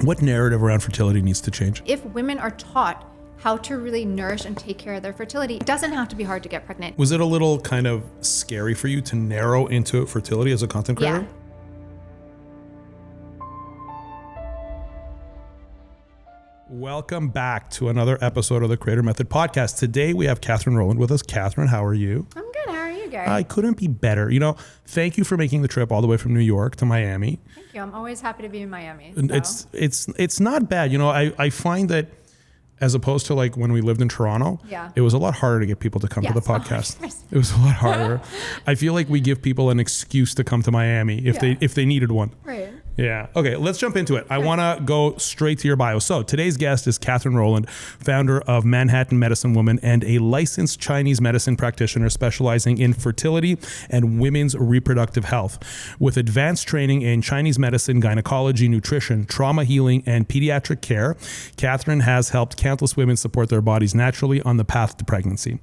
What narrative around fertility needs to change? If women are taught how to really nourish and take care of their fertility, it doesn't have to be hard to get pregnant. Was it a little kind of scary for you to narrow into fertility as a content creator? Yeah. Welcome back to another episode of the Creator Method podcast. Today we have Katherine Rohland with us. Katherine, how are you? I'm good. How are you, Gary? I couldn't be better. Thank you for making the trip all the way from New York to Miami. Thank you. I'm always happy to be in Miami. So. It's not bad. I find that as opposed to like when we lived in Toronto, it was a lot harder to get people to come to the podcast. 100%. It was a lot harder. I feel like we give people an excuse to come to Miami if they needed one. Right. Yeah. Okay, let's jump into it. I want to go straight to your bio. So today's guest is Katherine Rohland, founder of Manhattan Medicine Woman and a licensed Chinese medicine practitioner specializing in fertility and women's reproductive health. With advanced training in Chinese medicine, gynecology, nutrition, trauma healing, and pediatric care, Katherine has helped countless women support their bodies naturally on the path to pregnancy.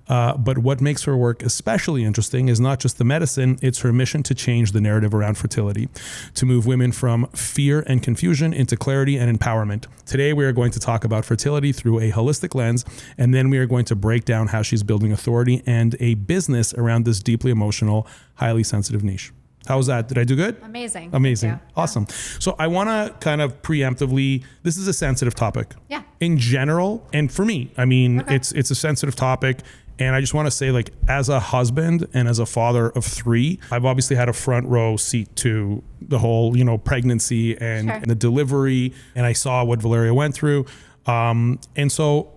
But what makes her work especially interesting is not just the medicine, it's her mission to change the narrative around fertility, to move women from fear and confusion into clarity and empowerment. Today, we are going to talk about fertility through a holistic lens, and then we are going to break down how she's building authority and a business around this deeply emotional, highly sensitive niche. How was that? Did I do good? Amazing. Awesome. So I want to kind of preemptively, this is a sensitive topic. Yeah. In general, and for me, it's a sensitive topic. And I just want to say, like, as a husband and as a father of 3, I've obviously had a front row seat to the whole, pregnancy and the delivery. And I saw what Valeria went through. And so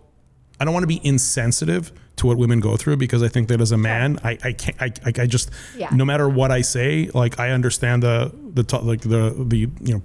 I don't want to be insensitive to what women go through, because I think that as a man, I can't, no matter what I say, like, I understand the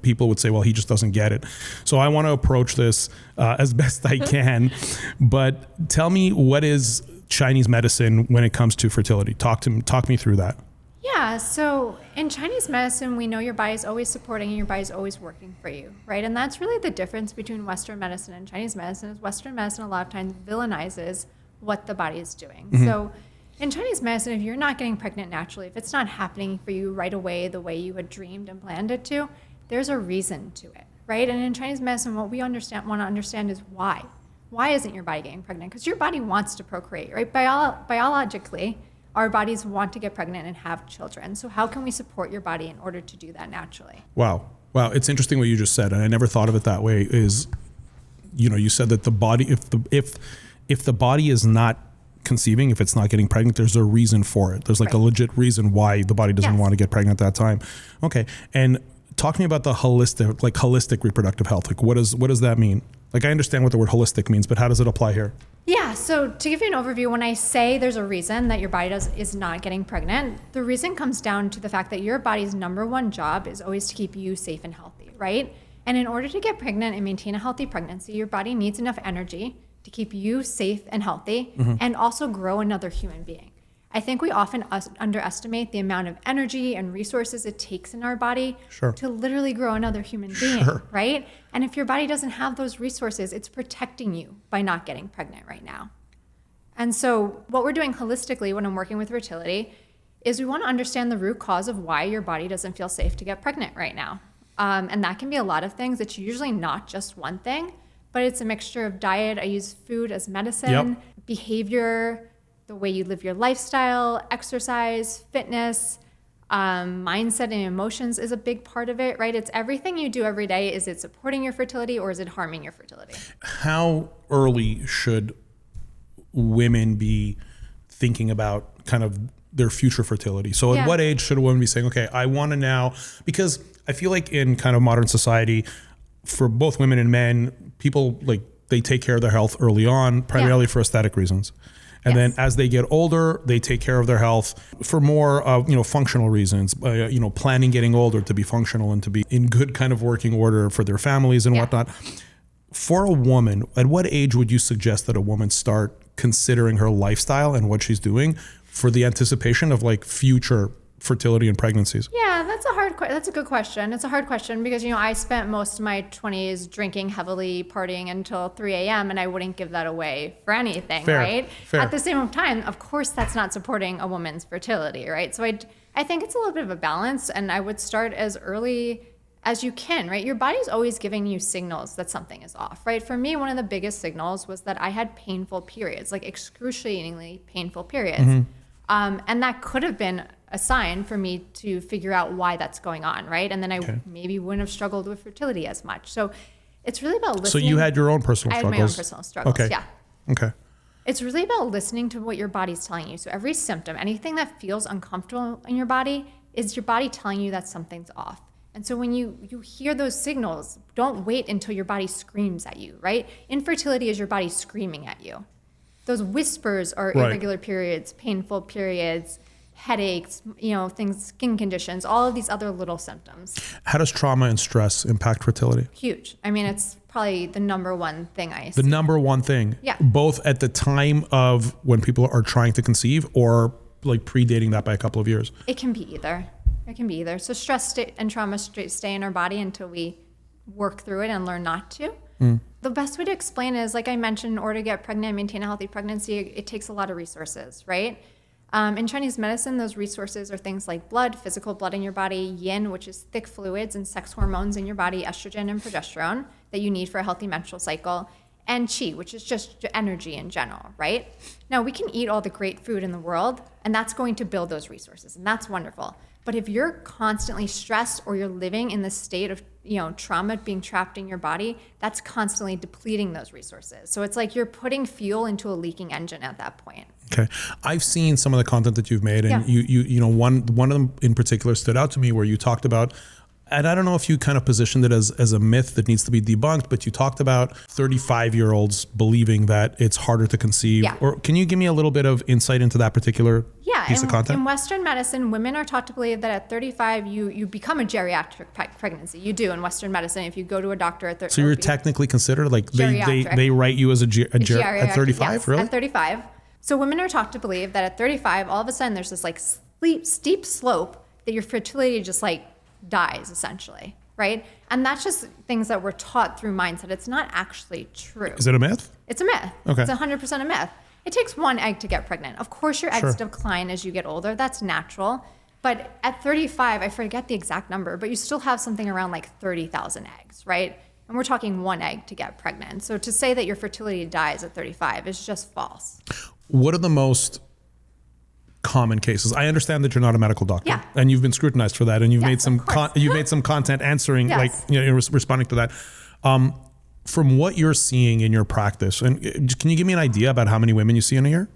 people would say, well, he just doesn't get it. So I want to approach this as best I can. But tell me, what is Chinese medicine when it comes to fertility? Talk me through that. Yeah. So in Chinese medicine, we know your body is always supporting and your body is always working for you, right? And that's really the difference between Western medicine and Chinese medicine. Is Western medicine a lot of times villainizes what the body is doing. Mm-hmm. So in Chinese medicine, if you're not getting pregnant naturally, if it's not happening for you right away the way you had dreamed and planned it to, there's a reason to it, right? And in Chinese medicine, what we want to understand is why. Why isn't your body getting pregnant? Because your body wants to procreate, right? Biologically, our bodies want to get pregnant and have children. So how can we support your body in order to do that naturally? Wow. It's interesting what you just said. And I never thought of it that way. Is, you said that the body, if the body is not conceiving, if it's not getting pregnant, there's a reason for it. There's like a legit reason why the body doesn't want to get pregnant at that time. Okay. And talk to me about the holistic reproductive health. Like, what does that mean? Like, I understand what the word holistic means, but how does it apply here? Yeah, so to give you an overview, when I say there's a reason that your body is not getting pregnant, the reason comes down to the fact that your body's number one job is always to keep you safe and healthy, right? And in order to get pregnant and maintain a healthy pregnancy, your body needs enough energy to keep you safe and healthy, and also grow another human being. I think we often underestimate the amount of energy and resources it takes in our body to literally grow another human being, right? And if your body doesn't have those resources, it's protecting you by not getting pregnant right now. And so what we're doing holistically when I'm working with fertility is we want to understand the root cause of why your body doesn't feel safe to get pregnant right now. And that can be a lot of things. It's usually not just one thing, but it's a mixture of diet. I use food as medicine, behavior, the way you live your lifestyle, exercise, fitness, mindset and emotions is a big part of it, right? It's everything you do every day. Is it supporting your fertility or is it harming your fertility? How early should women be thinking about kind of their future fertility? So at what age should a woman be saying, okay, I want to now, because I feel like in kind of modern society, for both women and men, people they take care of their health early on, primarily for aesthetic reasons. And then as they get older, they take care of their health for more functional reasons, planning getting older to be functional and to be in good kind of working order for their families and whatnot. For a woman, at what age would you suggest that a woman start considering her lifestyle and what she's doing for the anticipation of future fertility and pregnancies? Yeah, that's a good question. It's a hard question because, I spent most of my 20s drinking heavily, partying until 3 a.m. and I wouldn't give that away for anything, right? Fair. At the same time, of course, that's not supporting a woman's fertility, right? So I think it's a little bit of a balance, and I would start as early as you can, right? Your body's always giving you signals that something is off, right? For me, one of the biggest signals was that I had painful periods, like excruciatingly painful periods. And that could have been a sign for me to figure out why that's going on, right? And then I maybe wouldn't have struggled with fertility as much. So it's really about listening. So you had your own personal struggles? I had my own personal struggles, okay. Yeah. Okay. It's really about listening to what your body's telling you. So every symptom, anything that feels uncomfortable in your body, is your body telling you that something's off. And so when you hear those signals, don't wait until your body screams at you, right? Infertility is your body screaming at you. Those whispers are irregular periods, painful periods, headaches, things, skin conditions, all of these other little symptoms. How does trauma and stress impact fertility? Huge. I mean, it's probably the number one thing I see. The number one thing? Yeah. Both at the time of when people are trying to conceive or like predating that by a couple of years? It can be either. So stress and trauma stay in our body until we work through it and learn not to. The best way to explain it is, like I mentioned, in order to get pregnant and maintain a healthy pregnancy, it takes a lot of resources, right? In Chinese medicine, those resources are things like blood, physical blood in your body, yin, which is thick fluids and sex hormones in your body, estrogen and progesterone that you need for a healthy menstrual cycle, and qi, which is just energy in general, right? Now, we can eat all the great food in the world, and that's going to build those resources, and that's wonderful. But if you're constantly stressed or you're living in the state of trauma being trapped in your body, that's constantly depleting those resources. So it's like you're putting fuel into a leaking engine at that point. Okay. I've seen some of the content that you've made, and one of them in particular stood out to me where you talked about, and I don't know if you kind of positioned it as a myth that needs to be debunked, but you talked about 35-year-olds believing that it's harder to conceive. Yeah. Or can you give me a little bit of insight into that particular piece of content? In Western medicine, women are taught to believe that at 35, you become a geriatric pregnancy. You do in Western medicine if you go to a doctor at 35. So you're technically considered like they write you as a geriatric at 35, yes, really? At 35. So women are taught to believe that at 35, all of a sudden there's this like steep slope that your fertility just like dies essentially, right? And that's just things that we're taught through mindset. It's not actually true. Is it a myth? It's a myth. Okay. It's 100% a myth. It takes one egg to get pregnant. Of course, your eggs decline as you get older. That's natural. But at 35, I forget the exact number, but you still have something around like 30,000 eggs, right? And we're talking one egg to get pregnant. So to say that your fertility dies at 35 is just false. What are the most common cases? I understand that you're not a medical doctor, and you've been scrutinized for that, and you've made some content answering, responding to that. From what you're seeing in your practice, and can you give me an idea about how many women you see in a year?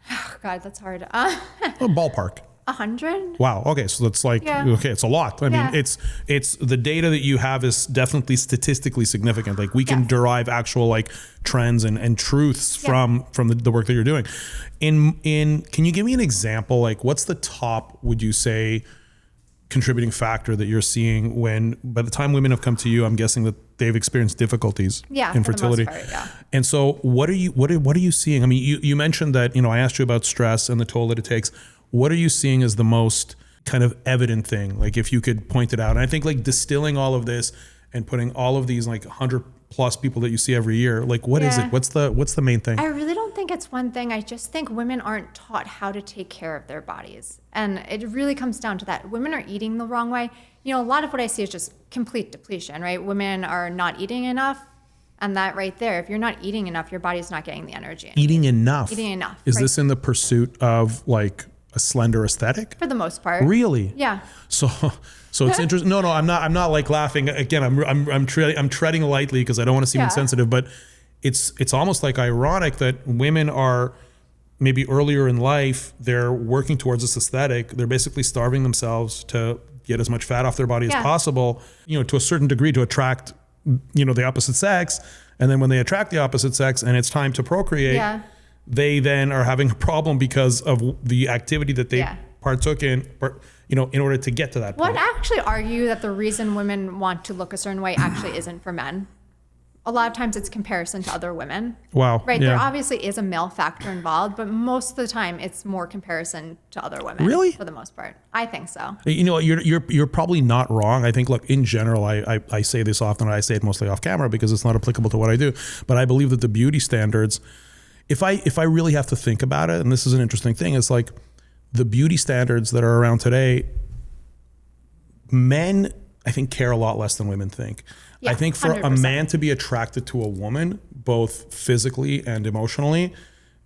Oh, God, that's hard. A ballpark. 100. Wow. Okay. So that's like, okay, it's a lot. I mean, it's the data that you have is definitely statistically significant. Like we can derive actual like trends and truths from the work that you're doing. Can you give me an example? Like what's the top, would you say, contributing factor that you're seeing when, by the time women have come to you, I'm guessing that they've experienced difficulties in fertility. For the most part, And so what are you seeing? I mean, you mentioned that, I asked you about stress and the toll that it takes. What are you seeing as the most kind of evident thing? Like if you could point it out. And I think like distilling all of this and putting all of these like 100 plus people that you see every year, like what is it? What's the main thing? I really don't think it's one thing. I just think women aren't taught how to take care of their bodies. And it really comes down to that. Women are eating the wrong way. A lot of what I see is just complete depletion, right? Women are not eating enough. And that right there, if you're not eating enough, your body's not getting the energy. Eating enough? Eating enough. Is this in the pursuit of like a slender aesthetic? For the most part. Really? Yeah. So it's interesting. No, I'm not like laughing. Again, I'm treading lightly because I don't want to seem insensitive, but it's almost like ironic that women are maybe earlier in life, they're working towards this aesthetic. They're basically starving themselves to get as much fat off their body as possible, to a certain degree to attract, the opposite sex. And then when they attract the opposite sex and it's time to procreate, they then are having a problem because of the activity that they partook in, in order to get to that point. Well, I'd actually argue that the reason women want to look a certain way actually isn't for men. A lot of times it's comparison to other women. Wow. Right. Yeah. There obviously is a male factor involved, but most of the time it's more comparison to other women. Really? For the most part. I think so. You're probably not wrong. I think, look, in general, I say this often, and I say it mostly off camera because it's not applicable to what I do, but I believe that the beauty standards, if I really have to think about it, and this is an interesting thing, it's like the beauty standards that are around today, men I think, care a lot less than women think. Yeah, I think for 100%. a man to be attracted to a woman, both physically and emotionally,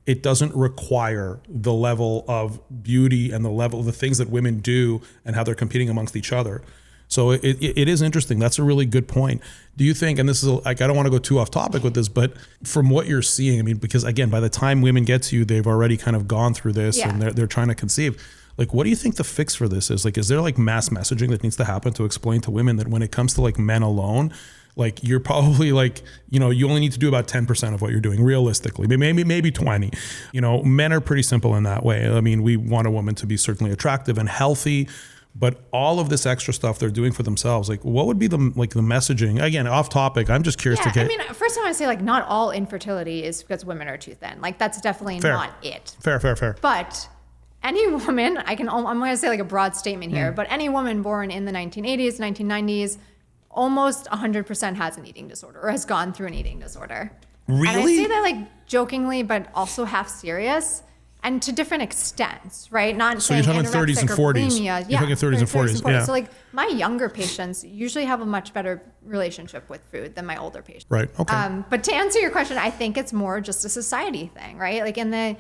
it doesn't require the level of beauty and the level of the things that women do and how they're competing amongst each other. So it is interesting. That's a really good point. Do you think, and this is like, I don't want to go too off topic with this, but from what you're seeing, I mean, because again, by the time women get to you, they've already kind of gone through this and they're trying to conceive. Like, what do you think the fix for this is? Like, is there like mass messaging that needs to happen to explain to women that when it comes to like men alone, like you're probably like, you know, you only need to do about 10% of what you're doing realistically, maybe 20, you know, men are pretty simple in that way. I mean, we want a woman to be certainly attractive and healthy, but all of this extra stuff they're doing for themselves, like what would be the messaging? Again, off topic. I'm just curious to get. I mean, first I want to say like not all infertility is because women are too thin. Like that's definitely not it. Fair. But any woman, I'm going to say like a broad statement here, but any woman born in the 1980s, 1990s, almost 100% has an eating disorder or has gone through an eating disorder. Really? And I say that like jokingly, but also half serious. And to different extents, right? Not so saying you're talking 30s and 40s. Bulimia. You're talking 30s and 40s. Yeah. So like my younger patients usually have a much better relationship with food than my older patients. Right. Okay. But to answer your question, I think it's more just a society thing, right? Like in the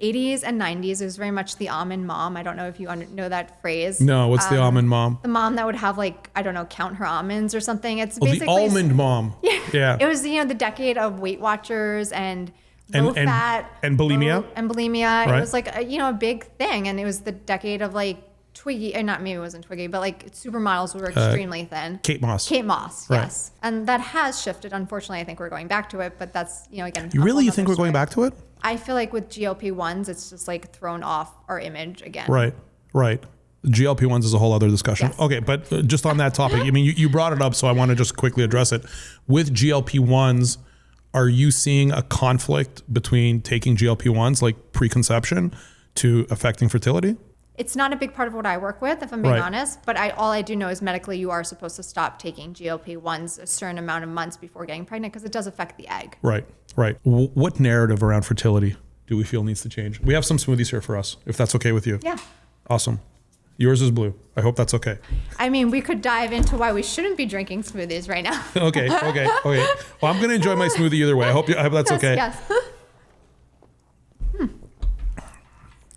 80s and 90s, it was very much the almond mom. I don't know if you know that phrase. No, what's the almond mom? The mom that would have like, I don't know, count her almonds or something. It's basically the almond mom. Yeah. It was, the decade of Weight Watchers and low fat and bulimia. Right. It was like a big thing, and it was the decade of like Twiggy, and not maybe it wasn't Twiggy, but like supermodels who were extremely thin. Kate Moss, right. Yes, and that has shifted. Unfortunately, I think we're going back to it, but that's again. You think we're going back to it? I feel like with GLP-1s, it's just like thrown off our image again. Right. GLP-1s is a whole other discussion. Yes. Okay, but just on that topic, I mean, you brought it up, so I want to just quickly address it. With GLP-1s, are you seeing a conflict between taking GLP-1s like preconception to affecting fertility? It's not a big part of what I work with, if I'm being honest, but all I do know is medically you are supposed to stop taking GLP-1s a certain amount of months before getting pregnant because it does affect the egg. Right. What narrative around fertility do we feel needs to change? We have some smoothies here for us, if that's okay with you. Yeah. Awesome. Yours is blue. I hope that's okay. I mean, we could dive into why we shouldn't be drinking smoothies right now. Okay. Well, I'm going to enjoy my smoothie either way. I hope that's okay. Yes.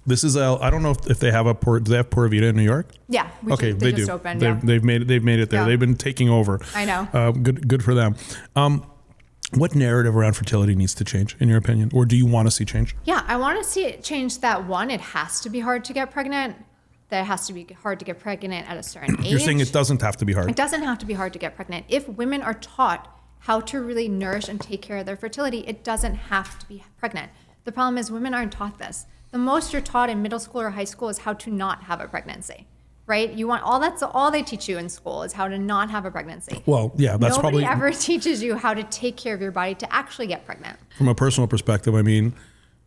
This is I don't know if they have do they have Pura Vida in New York? Yeah. They just do. Opened, They've made it there. Yeah. They've been taking over. I know. Good for them. What narrative around fertility needs to change, in your opinion, or do you want to see change? Yeah, I want to see it change. That one, it has to be hard to get pregnant. That it has to be hard to get pregnant at a certain age. You're saying it doesn't have to be hard. It doesn't have to be hard to get pregnant. If women are taught how to really nourish and take care of their fertility, it doesn't have to be pregnant. The problem is women aren't taught this. The most you're taught in middle school or high school is how to not have a pregnancy, right? That's all they teach you in school is how to not have a pregnancy. Well, yeah, that's Nobody ever teaches you how to take care of your body to actually get pregnant. From a personal perspective, I mean,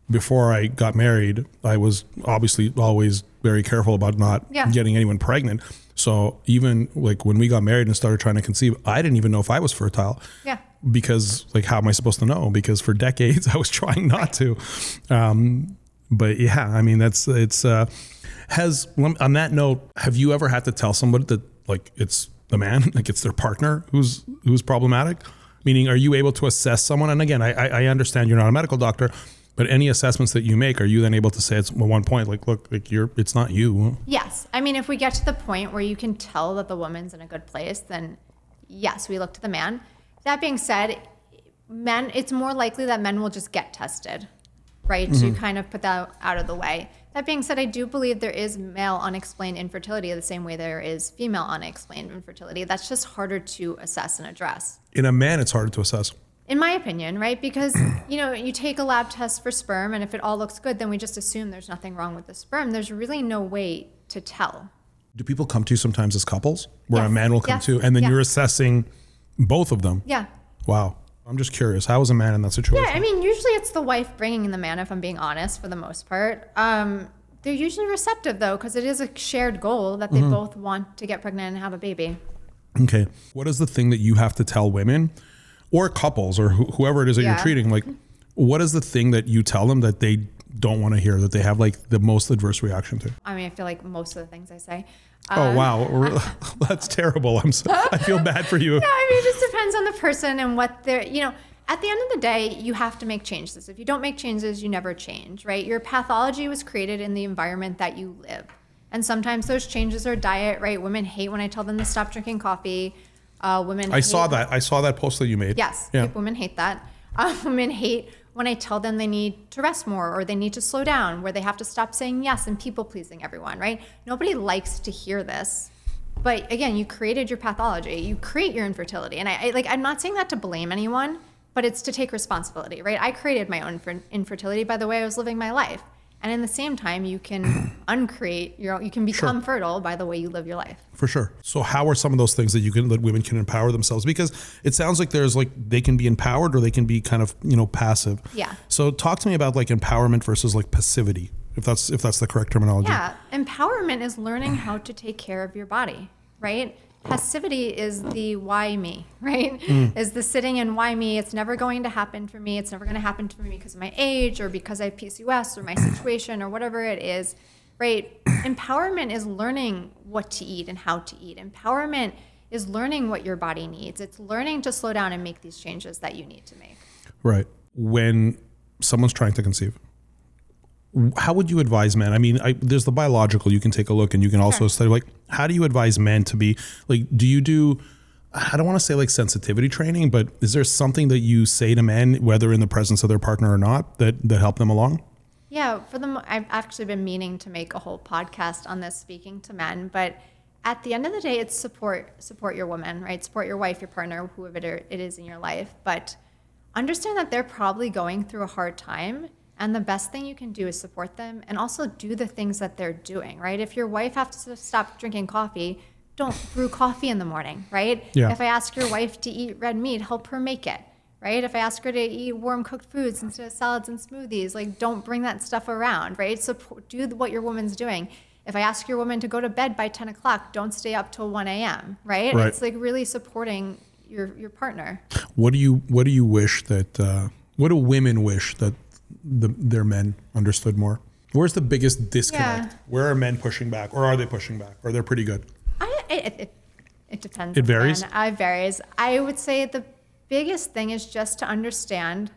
before I got married, I was obviously always very careful about not getting anyone pregnant. So even like when we got married and started trying to conceive, I didn't even know if I was fertile. Yeah. Because like, how am I supposed to know? Because for decades I was trying not to. But yeah, I mean, on that note, have you ever had to tell somebody that like it's the man, like it's their partner who's problematic? Meaning, are you able to assess someone? And again, I understand you're not a medical doctor, but any assessments that you make, are you then able to say at one point, like, look, like it's not you? Yes. I mean, if we get to the point where you can tell that the woman's in a good place, then yes, we look to the man. That being said, it's more likely that men will just get tested, right? Mm-hmm. To kind of put that out of the way. That being said, I do believe there is male unexplained infertility the same way there is female unexplained infertility. That's just harder to assess and address. In a man, it's harder to assess. In my opinion, right? Because, you take a lab test for sperm and if it all looks good, then we just assume there's nothing wrong with the sperm. There's really no way to tell. Do people come to you sometimes as couples where a man will come to and then you're assessing both of them? Yeah. Wow. I'm just curious. How is a man in that situation? Yeah, I mean, usually it's the wife bringing in the man, if I'm being honest, for the most part. They're usually receptive, though, because it is a shared goal that they both want to get pregnant and have a baby. Okay. What is the thing that you have to tell women or couples or whoever it is that you're treating? Like, what is the thing that you tell them that they don't want to hear, that they have like the most adverse reaction to? I mean, I feel like most of the things I say. Oh, wow. That's terrible. I feel bad for you. Yeah, I mean, it just depends on the person and what they're, at the end of the day, you have to make changes. If you don't make changes, you never change, right? Your pathology was created in the environment that you live. And sometimes those changes are diet, right? Women hate when I tell them to stop drinking coffee. I saw that post that you made. Yes. Yeah. Women hate that. Women hate when I tell them they need to rest more or they need to slow down, where they have to stop saying yes and people pleasing everyone, right? Nobody likes to hear this. But again, you created your pathology. You create your infertility. And I'm not saying that to blame anyone, but it's to take responsibility, right? I created my own infertility by the way I was living my life. And in the same time, you can you can become fertile by the way you live your life. For sure. So how are some of those things that women can empower themselves? Because it sounds like they can be empowered or they can be kind of, passive. Yeah. So talk to me about like empowerment versus like passivity, if that's the correct terminology. Yeah. Empowerment is learning how to take care of your body, right? Passivity is the why me, right? Is the sitting and why me. It's never going to happen for me. It's never going to happen for me because of my age or because I have PCOS or my situation or whatever it is, right? Empowerment is learning what to eat and how to eat. Empowerment is learning what your body needs. It's learning to slow down and make these changes that you need to make. Right. When someone's trying to conceive, how would you advise men? I mean, there's the biological, you can take a look and you can also study, like, how do you advise men to be, like, do you do, I don't want to say like sensitivity training, but is there something that you say to men, whether in the presence of their partner or not, that help them along? Yeah, I've actually been meaning to make a whole podcast on this, speaking to men, but at the end of the day, it's support your woman, right? Support your wife, your partner, whoever it is in your life, but understand that they're probably going through a hard time. And the best thing you can do is support them and also do the things that they're doing, right? If your wife has to stop drinking coffee, don't brew coffee in the morning, right? Yeah. If I ask your wife to eat red meat, help her make it, right? If I ask her to eat warm cooked foods instead of salads and smoothies, like don't bring that stuff around, right? So do what your woman's doing. If I ask your woman to go to bed by 10 o'clock, don't stay up till 1 a.m., right? It's like really supporting your partner. What do women wish that their men understood more? Where's the biggest disconnect? Yeah. Where are men pushing back, or are they pushing back, or they're pretty good? It depends. It varies? It varies. I would say the biggest thing is just to understand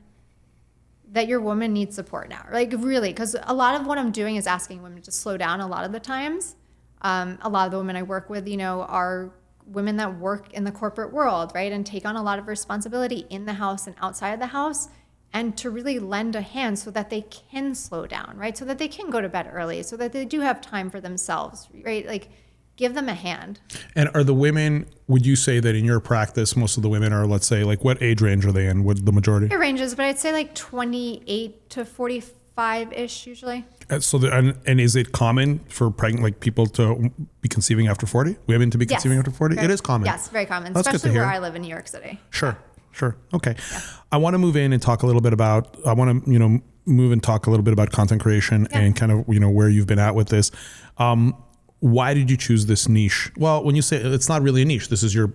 that your woman needs support now. Like really, because a lot of what I'm doing is asking women to slow down a lot of the times. A lot of the women I work with, are women that work in the corporate world, right? And take on a lot of responsibility in the house and outside of the house. And to really lend a hand so that they can slow down, right? So that they can go to bed early, so that they do have time for themselves, right? Like give them a hand. And are the women, would you say that in your practice, most of the women are, let's say, like what age range are they in? What the majority? It ranges, but I'd say like 28 to 45-ish usually. And is it common for pregnant, like people to be conceiving after 40? Women to be conceiving after 40? It is common. Yes, very common, That's especially where I live in New York City. Sure. Okay. Yeah. I want to move in and talk a little bit about, move and talk a little bit about content creation and kind of, where you've been at with this. Why did you choose this niche? Well, when you say it's not really a niche, this is your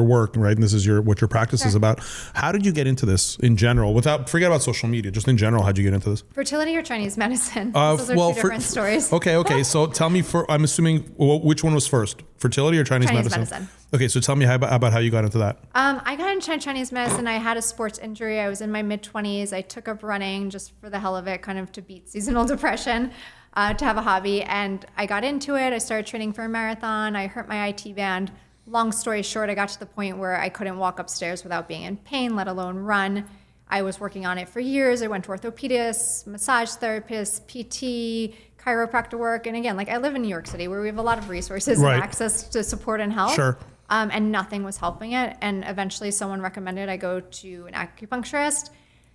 work, right? And this is what your practice is about. How did you get into this in general? Forget about social media, just in general, how'd you get into this? Fertility or Chinese medicine? Those are two different stories. Okay. So tell me, I'm assuming, which one was first? Fertility or Chinese medicine? Okay, so tell me about how you got into that. I got into Chinese medicine. I had a sports injury. I was in my mid-20s. I took up running just for the hell of it, kind of to beat seasonal depression. To have a hobby, and I got into it. I started training for a marathon. I hurt my IT band. Long story short, I got to the point where I couldn't walk upstairs without being in pain, let alone run. I was working on it for years. I went to orthopedists, massage therapists, PT, chiropractor work. And again, like I live in New York City where we have a lot of resources and access to support and help. Sure. And nothing was helping it. And eventually someone recommended I go to an acupuncturist.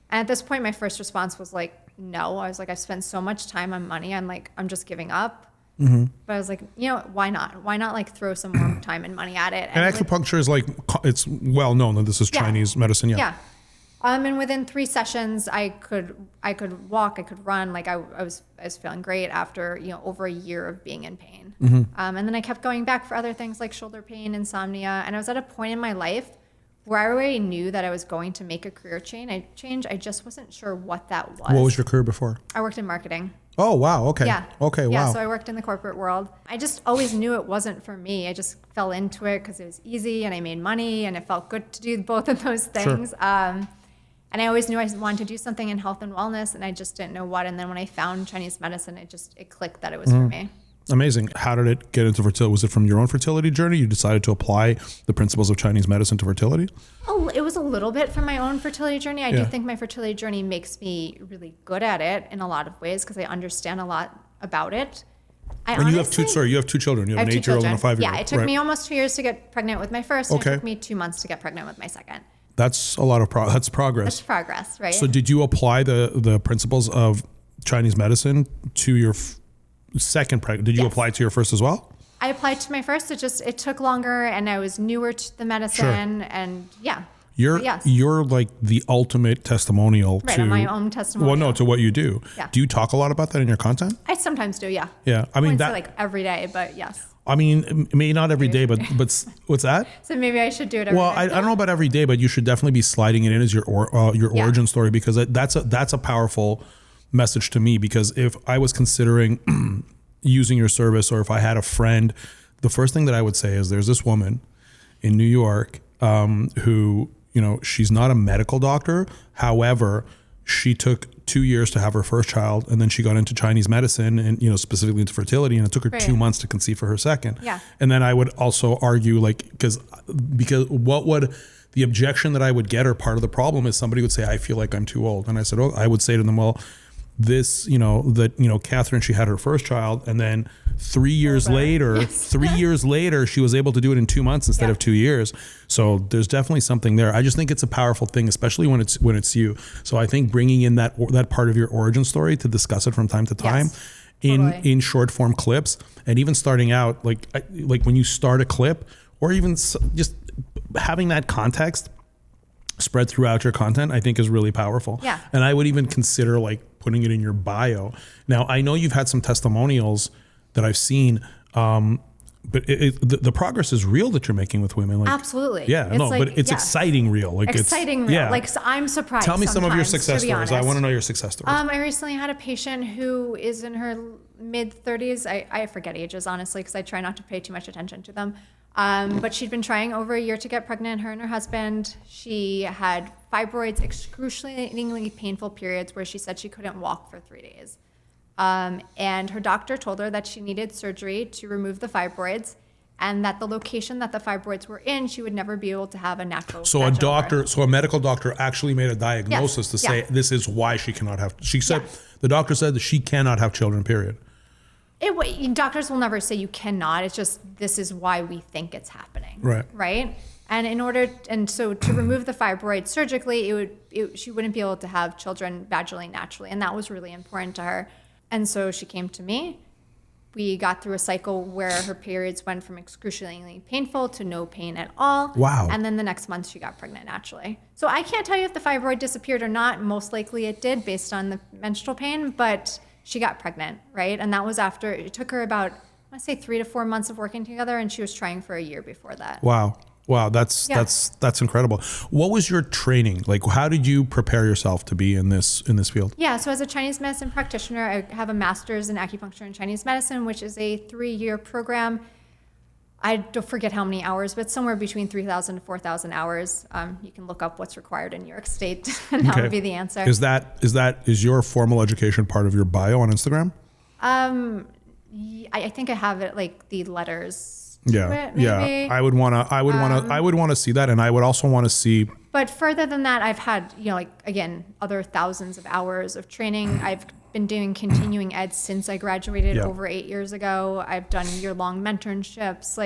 And at this point, my first response was like, no. I was like, I've spent so much time and money. I'm just giving up. Mm-hmm. But I was like, why not? Why not like throw some more time and money at it? And acupuncture is like, it's well known that this is Chinese medicine. Yeah. And within 3 sessions, I could walk, I could run. Like I was feeling great after, over a year of being in pain. Mm-hmm. And then I kept going back for other things like shoulder pain, insomnia. And I was at a point in my life where I already knew that I was going to make a career change. I just wasn't sure what that was. What was your career before? I worked in marketing. Oh, wow. Okay. Yeah. Okay. Yeah, Wow. so I worked in the corporate world. I just always knew it wasn't for me. I just fell into it because it was easy and I made money and it felt good to do both of those things. Sure. And I always knew I wanted to do something in health and wellness, and I just didn't know what. And then when I found Chinese medicine, it clicked that it was for me. Amazing. How did it get into fertility? Was it from your own fertility journey? You decided to apply the principles of Chinese medicine to fertility? Oh, it was a little bit from my own fertility journey. I do think my fertility journey makes me really good at it in a lot of ways because I understand a lot about it. And you have two children. You have an 8-year-old and a 5-year-old. Yeah, it took me almost 2 years to get pregnant with my first. And it took me 2 months to get pregnant with my second. That's a lot of that's progress. That's progress, right? So did you apply the principles of Chinese medicine to your second pregnant? Did you apply it to your first as well? I applied to my first. It took longer, and I was newer to the medicine, and You're like the ultimate testimonial to my own testimonial. Well, no, to what you do. Yeah. Do you talk a lot about that in your content? I sometimes do, yeah. Yeah, I mean that like every day, but yes. I mean, maybe not every day, but what's that? So maybe I should do it every day. Well, I don't know about every day, but you should definitely be sliding it in as your origin story, because that's a powerful message to me. Because if I was considering using your service, or if I had a friend, the first thing that I would say is there's this woman in New York who, she's not a medical doctor. However, she took 2 years to have her first child, and then she got into Chinese medicine and, specifically into fertility, and it took her 2 months to conceive for her second. Yeah. And then I would also argue, because what would the objection that I would get, or part of the problem is somebody would say, I feel like I'm too old. And I said, I would say to them, well, this, Katherine, she had her first child, and then 3 years later, 3 years later, she was able to do it in 2 months instead of 2 years. So there's definitely something there. I just think it's a powerful thing, especially when it's you. So I think bringing in that part of your origin story to discuss it from time to time in short form clips, and even starting out like when you start a clip, or even just having that context spread throughout your content, I think is really powerful. Yeah. And I would even consider putting it in your bio. Now, I know you've had some testimonials that I've seen, but the progress is real that you're making with women. Absolutely. Yeah, but it's exciting real. Exciting real. Yeah. So I'm surprised. Tell me some of your success stories. I want to know your success stories. I recently had a patient who is in her mid 30s. I forget ages, honestly, because I try not to pay too much attention to them. But she'd been trying over a year to get pregnant, her and her husband. She had fibroids, excruciatingly painful periods where she said she couldn't walk for 3 days. And her doctor told her that she needed surgery to remove the fibroids, and that the location that the fibroids were in, she would never be able to have a natural. So a medical doctor actually made a diagnosis to say this is why she cannot have. She said the doctor said that she cannot have children. Period. Doctors will never say you cannot. It's just, this is why we think it's happening. Right. And so to remove the fibroid surgically, she wouldn't be able to have children vaginally naturally. And that was really important to her. And so she came to me. We got through a cycle where her periods went from excruciatingly painful to no pain at all. Wow. And then the next month she got pregnant naturally. So I can't tell you if the fibroid disappeared or not. Most likely it did based on the menstrual pain, but she got pregnant, right? And that was after, it took her about, I want to say 3 to 4 months of working together, and she was trying for a year before that. Wow, that's incredible. What was your training? How did you prepare yourself to be in this field? Yeah, so as a Chinese medicine practitioner, I have a master's in acupuncture and Chinese medicine, which is a 3-year program. I don't forget how many hours, but somewhere between 3,000 to 4,000 hours. You can look up what's required in New York State, and that would be the answer. Is your formal education part of your bio on Instagram? I think I have it the letters. Yeah, yeah. I would want to see that, and I would also want to see. But further than that, I've had again other thousands of hours of training. I've been doing continuing ed since I graduated over 8 years ago. I've done year-long mentorships.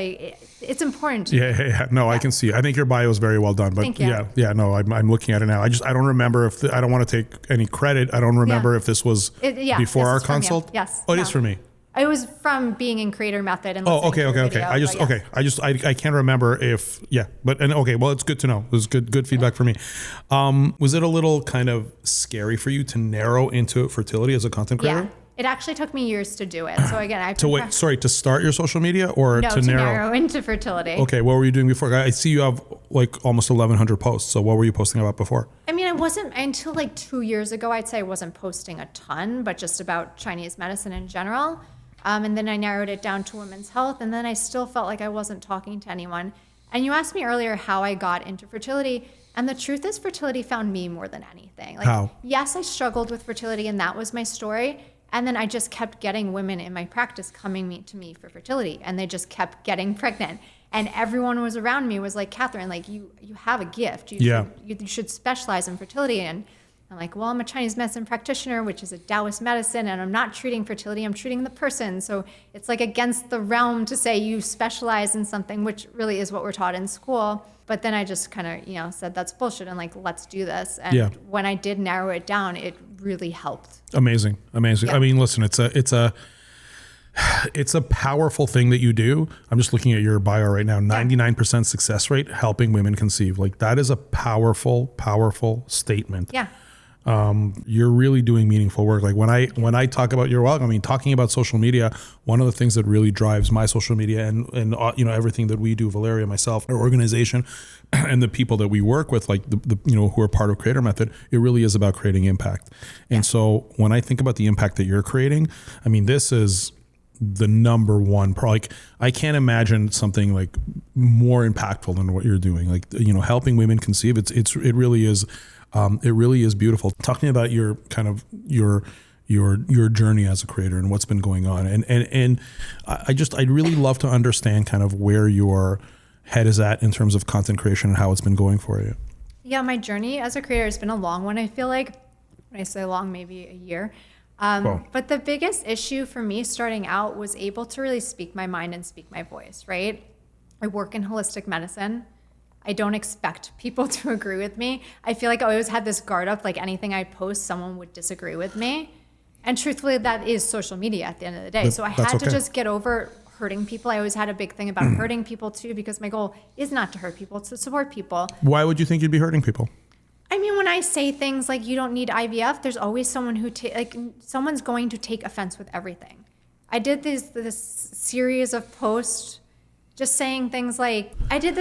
It's important. Yeah. No, I can see. I think your bio is very well done. But thank you. Yeah. No, I'm looking at it now. I don't remember if I don't want to take any credit. I don't remember if this was before our consult. Yes. Oh, it is for me. It was from being in Creator Method and okay. I can't remember if well, it's good to know. It was good feedback for me. Was it a little kind of scary for you to narrow into fertility as a content creator? Yeah. It actually took me years to do it. So again, to start your social media or to narrow into fertility. Okay, what were you doing before? I see you have like almost 1,100 posts. So what were you posting about before? I mean, I wasn't until like 2 years ago. I'd say I wasn't posting a ton, but just about Chinese medicine in general. And then I narrowed it down to women's health, and then I still felt like I wasn't talking to anyone. And you asked me earlier how I got into fertility. And the truth is, fertility found me more than anything. Like, how? Yes, I struggled with fertility, and that was my story. And then I just kept getting women in my practice coming to me for fertility, and they just kept getting pregnant. And everyone was around me was like, Katherine, like you have a gift. You should specialize in fertility. And I'm like, well, I'm a Chinese medicine practitioner, which is a Taoist medicine, and I'm not treating fertility, I'm treating the person. So it's like against the realm to say you specialize in something, which really is what we're taught in school. But then I just kind of, said that's bullshit and like, let's do this. And when I did narrow it down, it really helped. Amazing. Yeah. I mean, listen, it's a powerful thing that you do. I'm just looking at your bio right now. 99% success rate helping women conceive. Like that is a powerful statement. Yeah. You're really doing meaningful work. Like when I talk about your work, I mean, talking about social media, one of the things that really drives my social media and everything that we do, Valeria, myself, our organization, and the people that we work with, like the who are part of Creator Method, it really is about creating impact. And so when I think about the impact that you're creating, I mean, this is the number one, like I can't imagine something like more impactful than what you're doing. Like, helping women conceive, it really is. It really is beautiful. Talk to me about your kind of your journey as a creator and what's been going on. And I'd really love to understand kind of where your head is at in terms of content creation and how it's been going for you. Yeah, my journey as a creator has been a long one. I feel like when I say long, maybe a year. But the biggest issue for me starting out was able to really speak my mind and speak my voice, right? I work in holistic medicine. I don't expect people to agree with me. I feel like I always had this guard up, like anything I post, someone would disagree with me. And truthfully, that is social media at the end of the day. So I had to just get over hurting people. I always had a big thing about hurting people too, because my goal is not to hurt people, it's to support people. Why would you think you'd be hurting people? I mean, when I say things like you don't need IVF, there's always someone someone's going to take offense with everything. I did this series of posts just saying things like, I did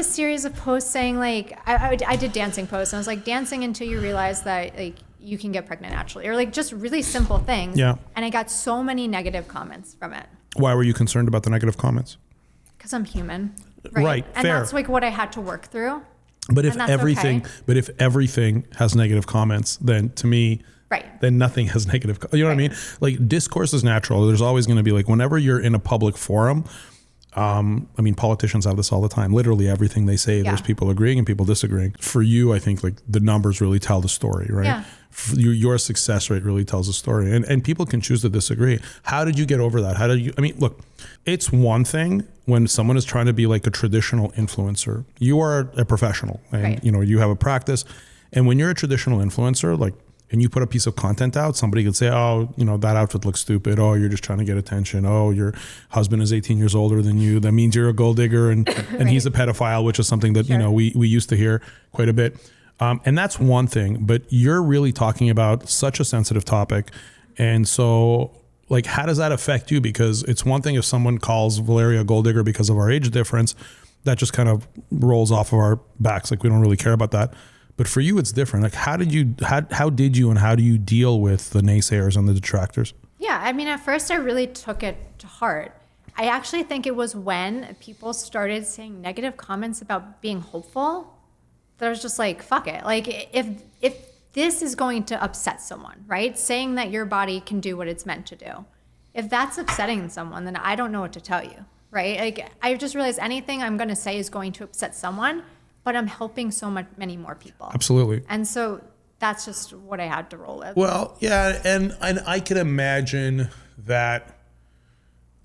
dancing posts, and I was like, dancing until you realize that like you can get pregnant naturally, or like just really simple things. Yeah. And I got so many negative comments from it. Why were you concerned about the negative comments? Because I'm human. Right. And fair. that's like what I had to work through. But if everything has negative comments, then to me, then nothing has negative. You know what I mean? Like discourse is natural. There's always going to be like, whenever you're in a public forum, I mean, politicians have this all the time. Literally everything they say, there's people agreeing and people disagreeing. For you, I think like the numbers really tell the story, right? Yeah. Your success rate really tells the story, and people can choose to disagree. How did you get over that? I mean, look, it's one thing when someone is trying to be like a traditional influencer. You are a professional and you have a practice. And when you're a traditional influencer, like, and you put a piece of content out, somebody could say, oh, that outfit looks stupid. Oh, you're just trying to get attention. Oh, your husband is 18 years older than you. That means you're a gold digger and he's a pedophile, which is something that, we used to hear quite a bit. And that's one thing, but you're really talking about such a sensitive topic. And so like, how does that affect you? Because it's one thing if someone calls Valeria a gold digger because of our age difference, that just kind of rolls off of our backs. Like we don't really care about that. But for you, it's different. Like how did you and how do you deal with the naysayers and the detractors? Yeah, I mean, at first I really took it to heart. I actually think it was when people started saying negative comments about being hopeful that I was just like, fuck it. Like if this is going to upset someone, right? Saying that your body can do what it's meant to do. If that's upsetting someone, then I don't know what to tell you, right? Like I just realized anything I'm going to say is going to upset someone, but I'm helping many more people. Absolutely. And so that's just what I had to roll with. Well, yeah. And I can imagine that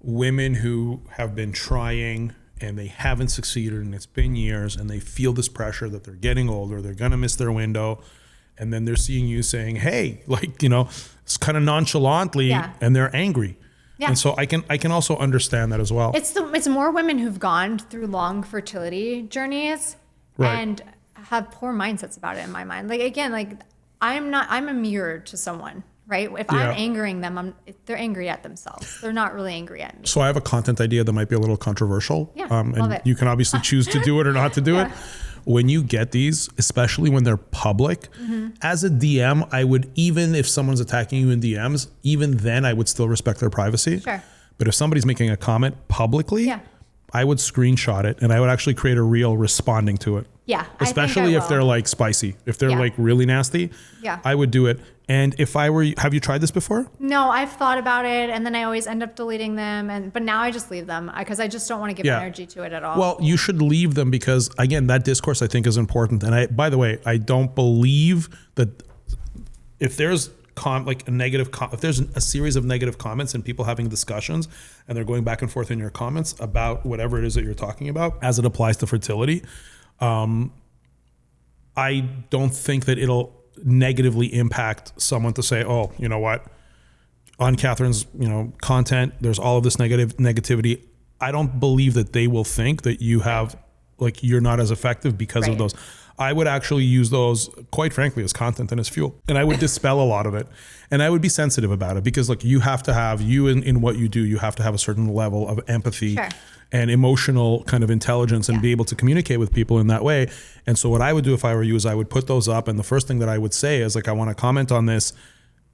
women who have been trying and they haven't succeeded and it's been years and they feel this pressure that they're getting older, they're going to miss their window. And then they're seeing you saying, hey, like, it's kind of nonchalantly and they're angry. Yeah. And so I can also understand that as well. It's more women who've gone through long fertility journeys and have poor mindsets about it in my mind. Like, again, like I'm a mirror to someone, right? If I'm angering them, they're angry at themselves. They're not really angry at me. So I have a content idea that might be a little controversial. Yeah, and love it. you can obviously choose to do it or not to do it. When you get these, especially when they're public, as a DM, I would, even if someone's attacking you in DMs, even then I would still respect their privacy. Sure. But if somebody's making a comment publicly, I would screenshot it and I would actually create a reel responding to it. Yeah. Especially if they're like spicy, if they're like really nasty, I would do it. And if I were, have you tried this before? No, I've thought about it and then I always end up deleting them. But now I just leave them because I just don't want to give energy to it at all. Well, you should leave them because again, that discourse I think is important. And by the way, I don't believe that if there's if there's a series of negative comments and people having discussions and they're going back and forth in your comments about whatever it is that you're talking about as it applies to fertility, I don't think that it'll negatively impact someone to say, oh, you know what, on Katherine's, content, there's all of this negativity. I don't believe that they will think that you have, you're not as effective because of those. I would actually use those, quite frankly, as content and as fuel. And I would dispel a lot of it. And I would be sensitive about it because you have to have, in what you do, you have to have a certain level of empathy and emotional kind of intelligence and be able to communicate with people in that way. And so what I would do if I were you is I would put those up. And the first thing that I would say is I want to comment on this.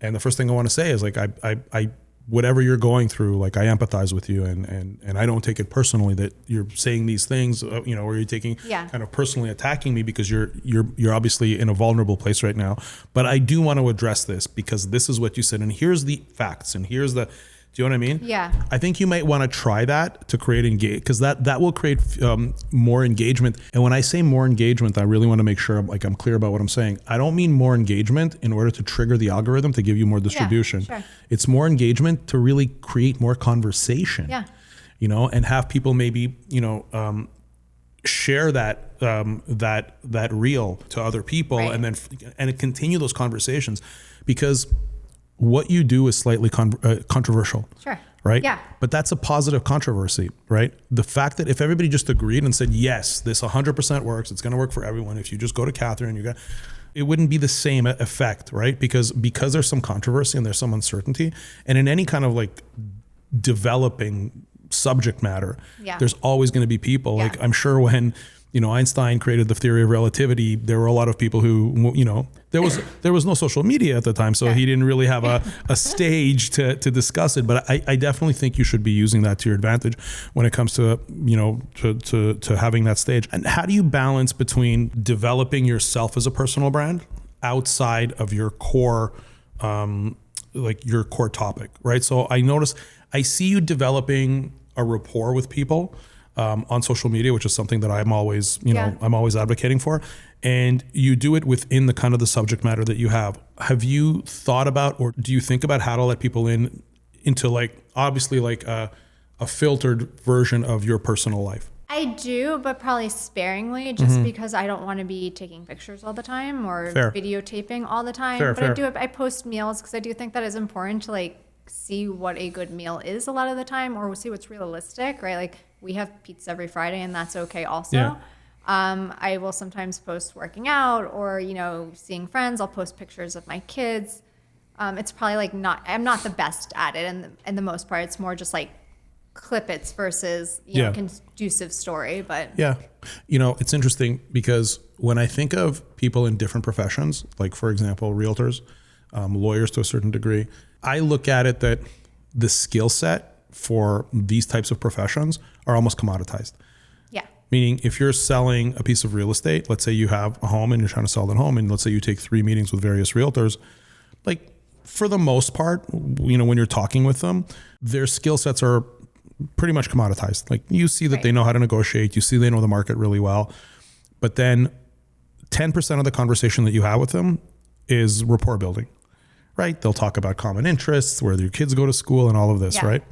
And the first thing I want to say is I whatever you're going through, I empathize with you and I don't take it personally that you're saying these things, or you're taking kind of personally attacking me because you're obviously in a vulnerable place right now. But I do want to address this because this is what you said. And here's the facts and here's the, do you know what I mean? Yeah. I think you might want to try that to create because that will create more engagement. And when I say more engagement, I really want to make sure I'm clear about what I'm saying. I don't mean more engagement in order to trigger the algorithm to give you more distribution. Yeah, sure. It's more engagement to really create more conversation. Yeah. And have people maybe, share that reel to other people and continue those conversations because what you do is slightly controversial. Sure. Right? Yeah. But that's a positive controversy, right? The fact that if everybody just agreed and said, yes, this 100% works, it's going to work for everyone. If you just go to Katherine, it wouldn't be the same effect, right? Because there's some controversy and there's some uncertainty. And in any kind of developing subject matter, there's always going to be people. I'm sure when, Einstein created the theory of relativity, there were a lot of people who, there was no social media at the time, so he didn't really have a stage to discuss it. But I definitely think you should be using that to your advantage when it comes to, to having that stage. And how do you balance between developing yourself as a personal brand outside of your core, your core topic, right? So I see you developing a rapport with people on social media, which is something that I'm always, I'm always advocating for. And you do it within the kind of the subject matter that you have. Have you thought about, or do you think about how to let people into obviously a filtered version of your personal life? I do, but probably sparingly, just because I don't want to be taking pictures all the time or videotaping all the time. I post meals because I do think that is important to see what a good meal is a lot of the time, or see what's realistic, right? We have pizza every Friday and that's okay also. Yeah. I will sometimes post working out or, seeing friends. I'll post pictures of my kids. It's probably I'm not the best at it. And the most part, it's more just clip its versus, conducive story. But yeah, it's interesting because when I think of people in different professions, for example, realtors, lawyers to a certain degree, I look at it that the skill set for these types of professions are almost commoditized. Yeah. Meaning if you're selling a piece of real estate, let's say you have a home and you're trying to sell that home, and let's say you take 3 meetings with various realtors, for the most part, when you're talking with them, their skill sets are pretty much commoditized. You see that they know how to negotiate, you see they know the market really well, but then 10% of the conversation that you have with them is rapport building, right? They'll talk about common interests, where their kids go to school and all of this, right?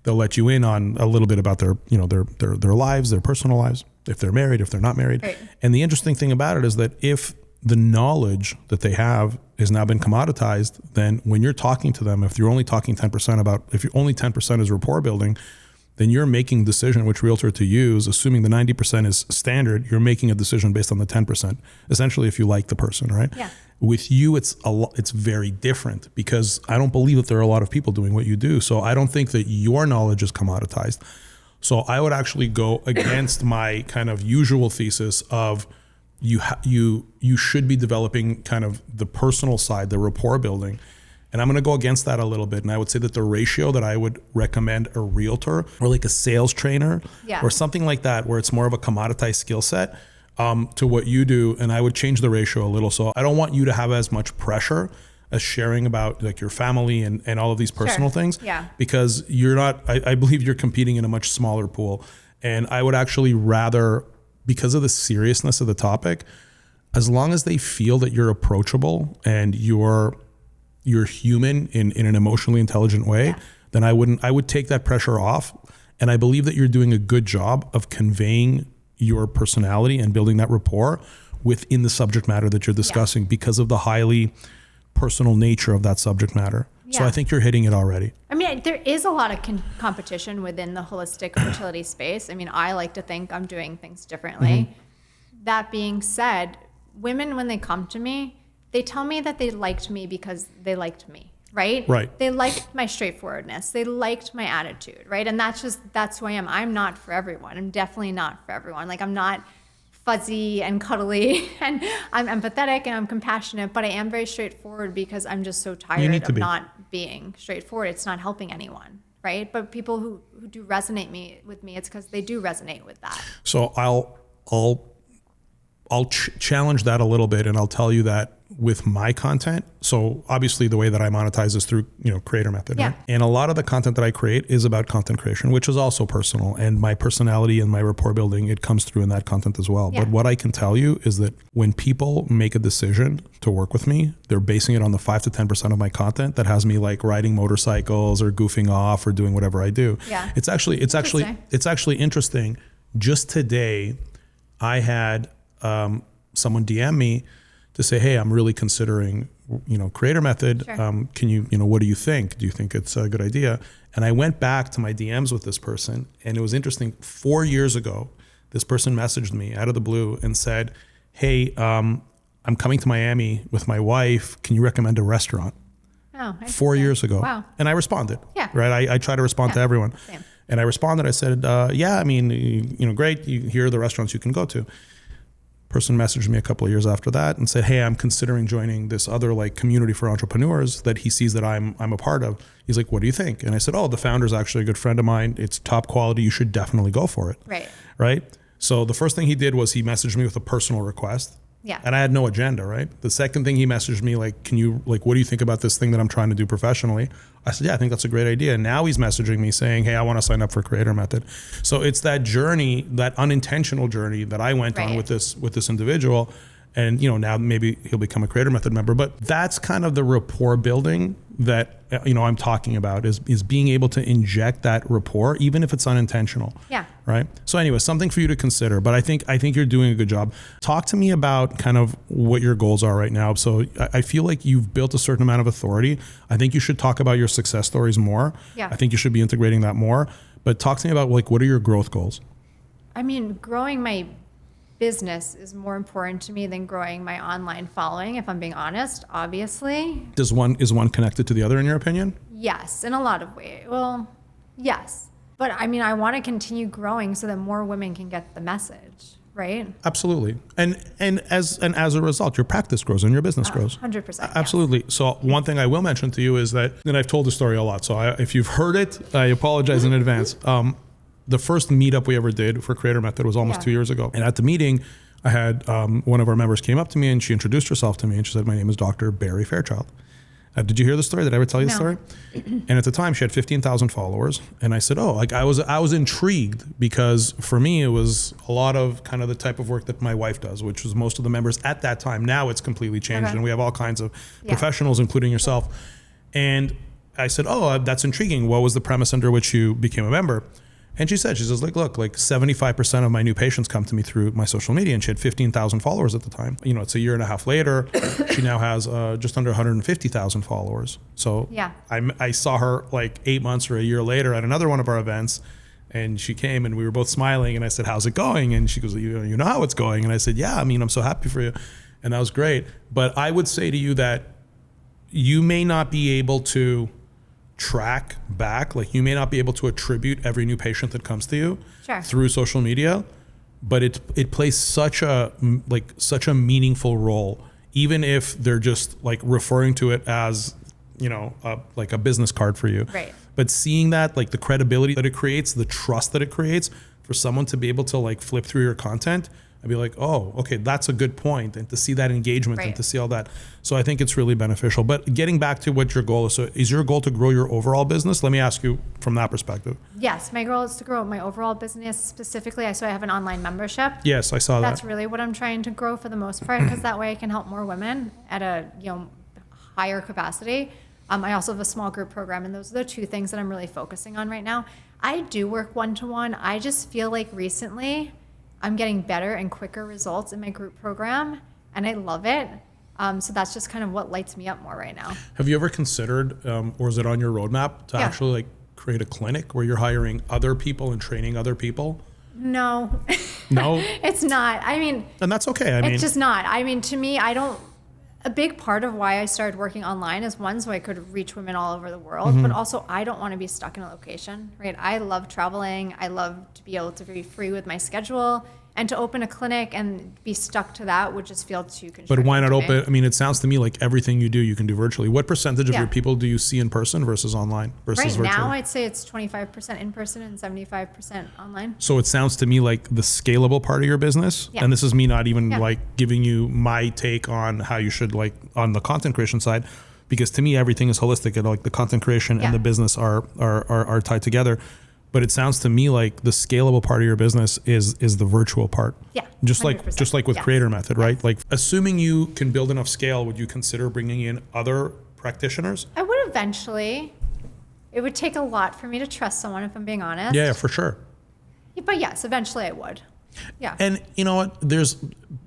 They'll let you in on a little bit about their, their lives, their personal lives, if they're married, if they're not married. Right. And the interesting thing about it is that if the knowledge that they have has now been commoditized, then when you're talking to them, if you're only talking 10% if you're only 10% is rapport building, then you're making a decision which realtor to use, assuming the 90% is standard, you're making a decision based on the 10%, essentially if you like the person, right? Yeah. With you, it's very different because I don't believe that there are a lot of people doing what you do. So I don't think that your knowledge is commoditized. So I would actually go against my kind of usual thesis of you should be developing kind of the personal side, the rapport building. And I'm going to go against that a little bit. And I would say that the ratio that I would recommend a realtor or like a sales trainer or something like that, where it's more of a commoditized skill set to what you do. And I would change the ratio a little. So I don't want you to have as much pressure as sharing about like your family and all of these personal things, because you're not, I believe you're competing in a much smaller pool. And I would actually rather, because of the seriousness of the topic, as long as they feel that you're approachable and you're human in an emotionally intelligent way, then I would take that pressure off. And I believe that you're doing a good job of conveying your personality and building that rapport within the subject matter that you're discussing because of the highly personal nature of that subject matter. So I think you're hitting it already. I mean, there is a lot of competition within the holistic fertility space. I mean, I like to think I'm doing things differently. That being said, women, when they come to me, they tell me that they liked me because they liked me, right? Right. They liked my straightforwardness. They liked my attitude, right? And that's who I am. I'm not for everyone. I'm definitely not for everyone. Like, I'm not fuzzy and cuddly, and I'm empathetic and I'm compassionate, but I am very straightforward because I'm just so tired of not being straightforward. It's not helping anyone, right? But people who do resonate with me, it's because they do resonate with that. So I'll challenge that a little bit, and I'll tell you that with my content. So obviously the way that I monetize is through, creator method. Right? And a lot of the content that I create is about content creation, which is also personal, and my personality and my rapport building, it comes through in that content as well. But what I can tell you is that when people make a decision to work with me, they're basing it on the 5 to 10% of my content that has me like riding motorcycles or goofing off or doing whatever I do. It's actually interesting. Just today, I had someone DM me to say, hey, I'm really considering, creator method. Can you, what do you think? Do you think it's a good idea? And I went back to my DMs with this person, and it was interesting. 4 years ago, this person messaged me out of the blue and said, hey, I'm coming to Miami with my wife. Can you recommend a restaurant? 4 years ago. Wow. And I responded. Right. I try to respond to everyone. Same. And I responded. I said, great. Here are the restaurants you can go to. Person messaged me a couple of years after that and said, hey, I'm considering joining this other like community for entrepreneurs that he sees that I'm a part of. He's like, what do you think? And I said, the founder's actually a good friend of mine. It's top quality. You should definitely go for it. Right. So the first thing he did was he messaged me with a personal request. And I had no agenda, right? The second thing he messaged me, like, what do you think about this thing that I'm trying to do professionally? I said, I think that's a great idea. And now he's messaging me saying, hey, I want to sign up for Creator Method. So it's that journey, that unintentional journey that I went on with this individual. And, now maybe he'll become a Creator Method member. But that's kind of the rapport building that, I'm talking about is being able to inject that rapport, even if it's unintentional. Right. So anyway, something for you to consider, but I think you're doing a good job. Talk to me about kind of what your goals are right now. So I feel like you've built a certain amount of authority. I think you should talk about your success stories more. I think you should be integrating that more, but talk to me about like, what are your growth goals? I mean, growing my business is more important to me than growing my online following, if I'm being honest, obviously. Is one connected to the other in your opinion? Yes, in a lot of ways. Well, yes. But I mean, I want to continue growing so that more women can get the message, right? Absolutely. And as a result, your practice grows and your business grows. 100%. Absolutely. Yes. So one thing I will mention to you is that, and I've told the story a lot, so if you've heard it, I apologize in advance. The first meetup we ever did for Creator Method was almost 2 years ago. And at the meeting, I had one of our members came up to me and she introduced herself to me and she said, my name is Dr. Barry Fairchild. Did you hear the story? Did I ever tell you the story? And at the time she had 15,000 followers. And I said, I was intrigued because for me, it was a lot of kind of the type of work that my wife does, which was most of the members at that time. Now it's completely changed and we have all kinds of professionals, including yourself. And I said, that's intriguing. What was the premise under which you became a member? And she says, look, 75% of my new patients come to me through my social media. And she had 15,000 followers at the time. It's a year and a half later. She now has just under 150,000 followers. So I saw her like 8 months or a year later at another one of our events And she came and we were both smiling and I said, how's it going? And she goes, you know how it's going? And I said, yeah, I mean, I'm so happy for you. And that was great. But I would say to you that you may not be able to track back, like you may not be able to attribute every new patient that comes to you through social media, but it plays such a meaningful role, even if they're just like referring to it as, like a business card for you. Right. But seeing that, like the credibility that it creates, the trust that it creates for someone to be able to like flip through your content and be like, oh, okay, that's a good point. And to see that engagement and to see all that. So I think it's really beneficial. But getting back to what your goal is. So is your goal to grow your overall business? Let me ask you from that perspective. Yes, my goal is to grow my overall business specifically. So I have an online membership. Yes, I saw that. That's really what I'm trying to grow for the most part, because that way I can help more women at a higher capacity. I also have a small group program, and those are the two things that I'm really focusing on right now. I do work one-to-one. I just feel like recently I'm getting better and quicker results in my group program, and I love it. So that's just kind of what lights me up more right now. Have you ever considered, or is it on your roadmap to actually like create a clinic where you're hiring other people and training other people? No. No? It's not. I mean, and that's okay. It's just not. I mean, to me, a big part of why I started working online is one, so I could reach women all over the world, but also I don't want to be stuck in a location, right? I love traveling. I love to be able to be free with my schedule, and to open a clinic and be stuck to that would just feel too constricting. But why not open? I mean, it sounds to me like everything you do, you can do virtually. What percentage of your people do you see in person versus online versus virtual? Right now, I'd say it's 25% in person and 75% online. So it sounds to me like the scalable part of your business, and this is me not even like giving you my take on how you should like on the content creation side, because to me, everything is holistic, and like the content creation and the business are tied together. But it sounds to me like the scalable part of your business is the virtual part. Yeah. Just 100%. like with Creator Method, right? Like assuming you can build enough scale, would you consider bringing in other practitioners? I would eventually. It would take a lot for me to trust someone, if I'm being honest. Yeah, for sure. But yes, eventually I would. Yeah. And you know what? There's,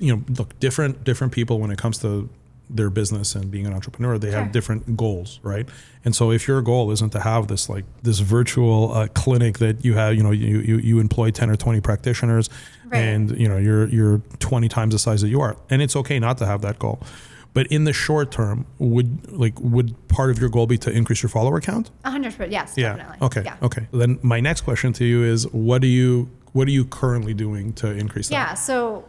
look, different people when it comes to their business and being an entrepreneur, they have different goals, right? And so if your goal isn't to have this virtual clinic that you have, you employ 10 or 20 practitioners, and you're 20 times the size that you are, and it's okay not to have that goal. But in the short term, would part of your goal be to increase your follower count? 100%, yes, definitely. Okay. Yeah. Okay. Then my next question to you is, what are you currently doing to increase that? Yeah. So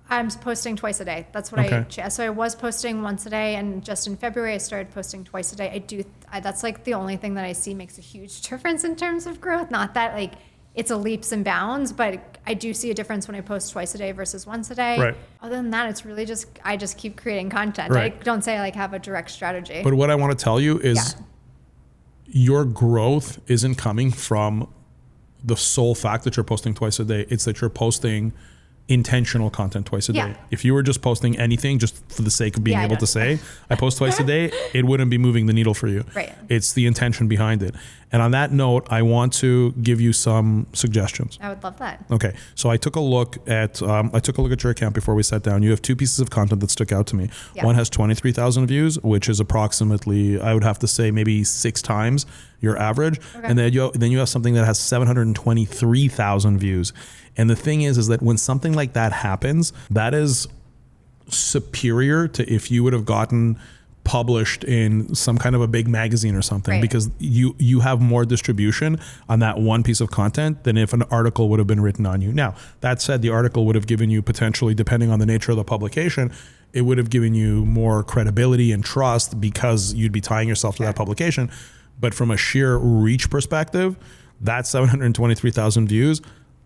I'm posting twice a day. That's what so I was posting once a day, and just in February I started posting twice a day. That's like the only thing that I see makes a huge difference in terms of growth. Not that like it's a leaps and bounds, but I do see a difference when I post twice a day versus once a day. Right. Other than that, it's really I just keep creating content. Right. I don't say I have a direct strategy. But what I want to tell you is your growth isn't coming from the sole fact that you're posting twice a day. It's that you're posting intentional content twice a day. If you were just posting anything just for the sake of being able to say, I post twice a day, it wouldn't be moving the needle for you. Right. It's the intention behind it. And on that note, I want to give you some suggestions. I would love that. Okay. So I took a look at your account before we sat down. You have two pieces of content that stuck out to me. Yeah. One has 23,000 views, which is approximately, I would have to say, maybe 6 times your average. Okay. And then you have something that has 723,000 views. And the thing is that when something like that happens, that is superior to if you would have gotten published in some kind of a big magazine or something, because you have more distribution on that one piece of content than if an article would have been written on you. Now, that said, the article would have given you potentially, depending on the nature of the publication, it would have given you more credibility and trust because you'd be tying yourself to that publication. But from a sheer reach perspective, that 723,000 views,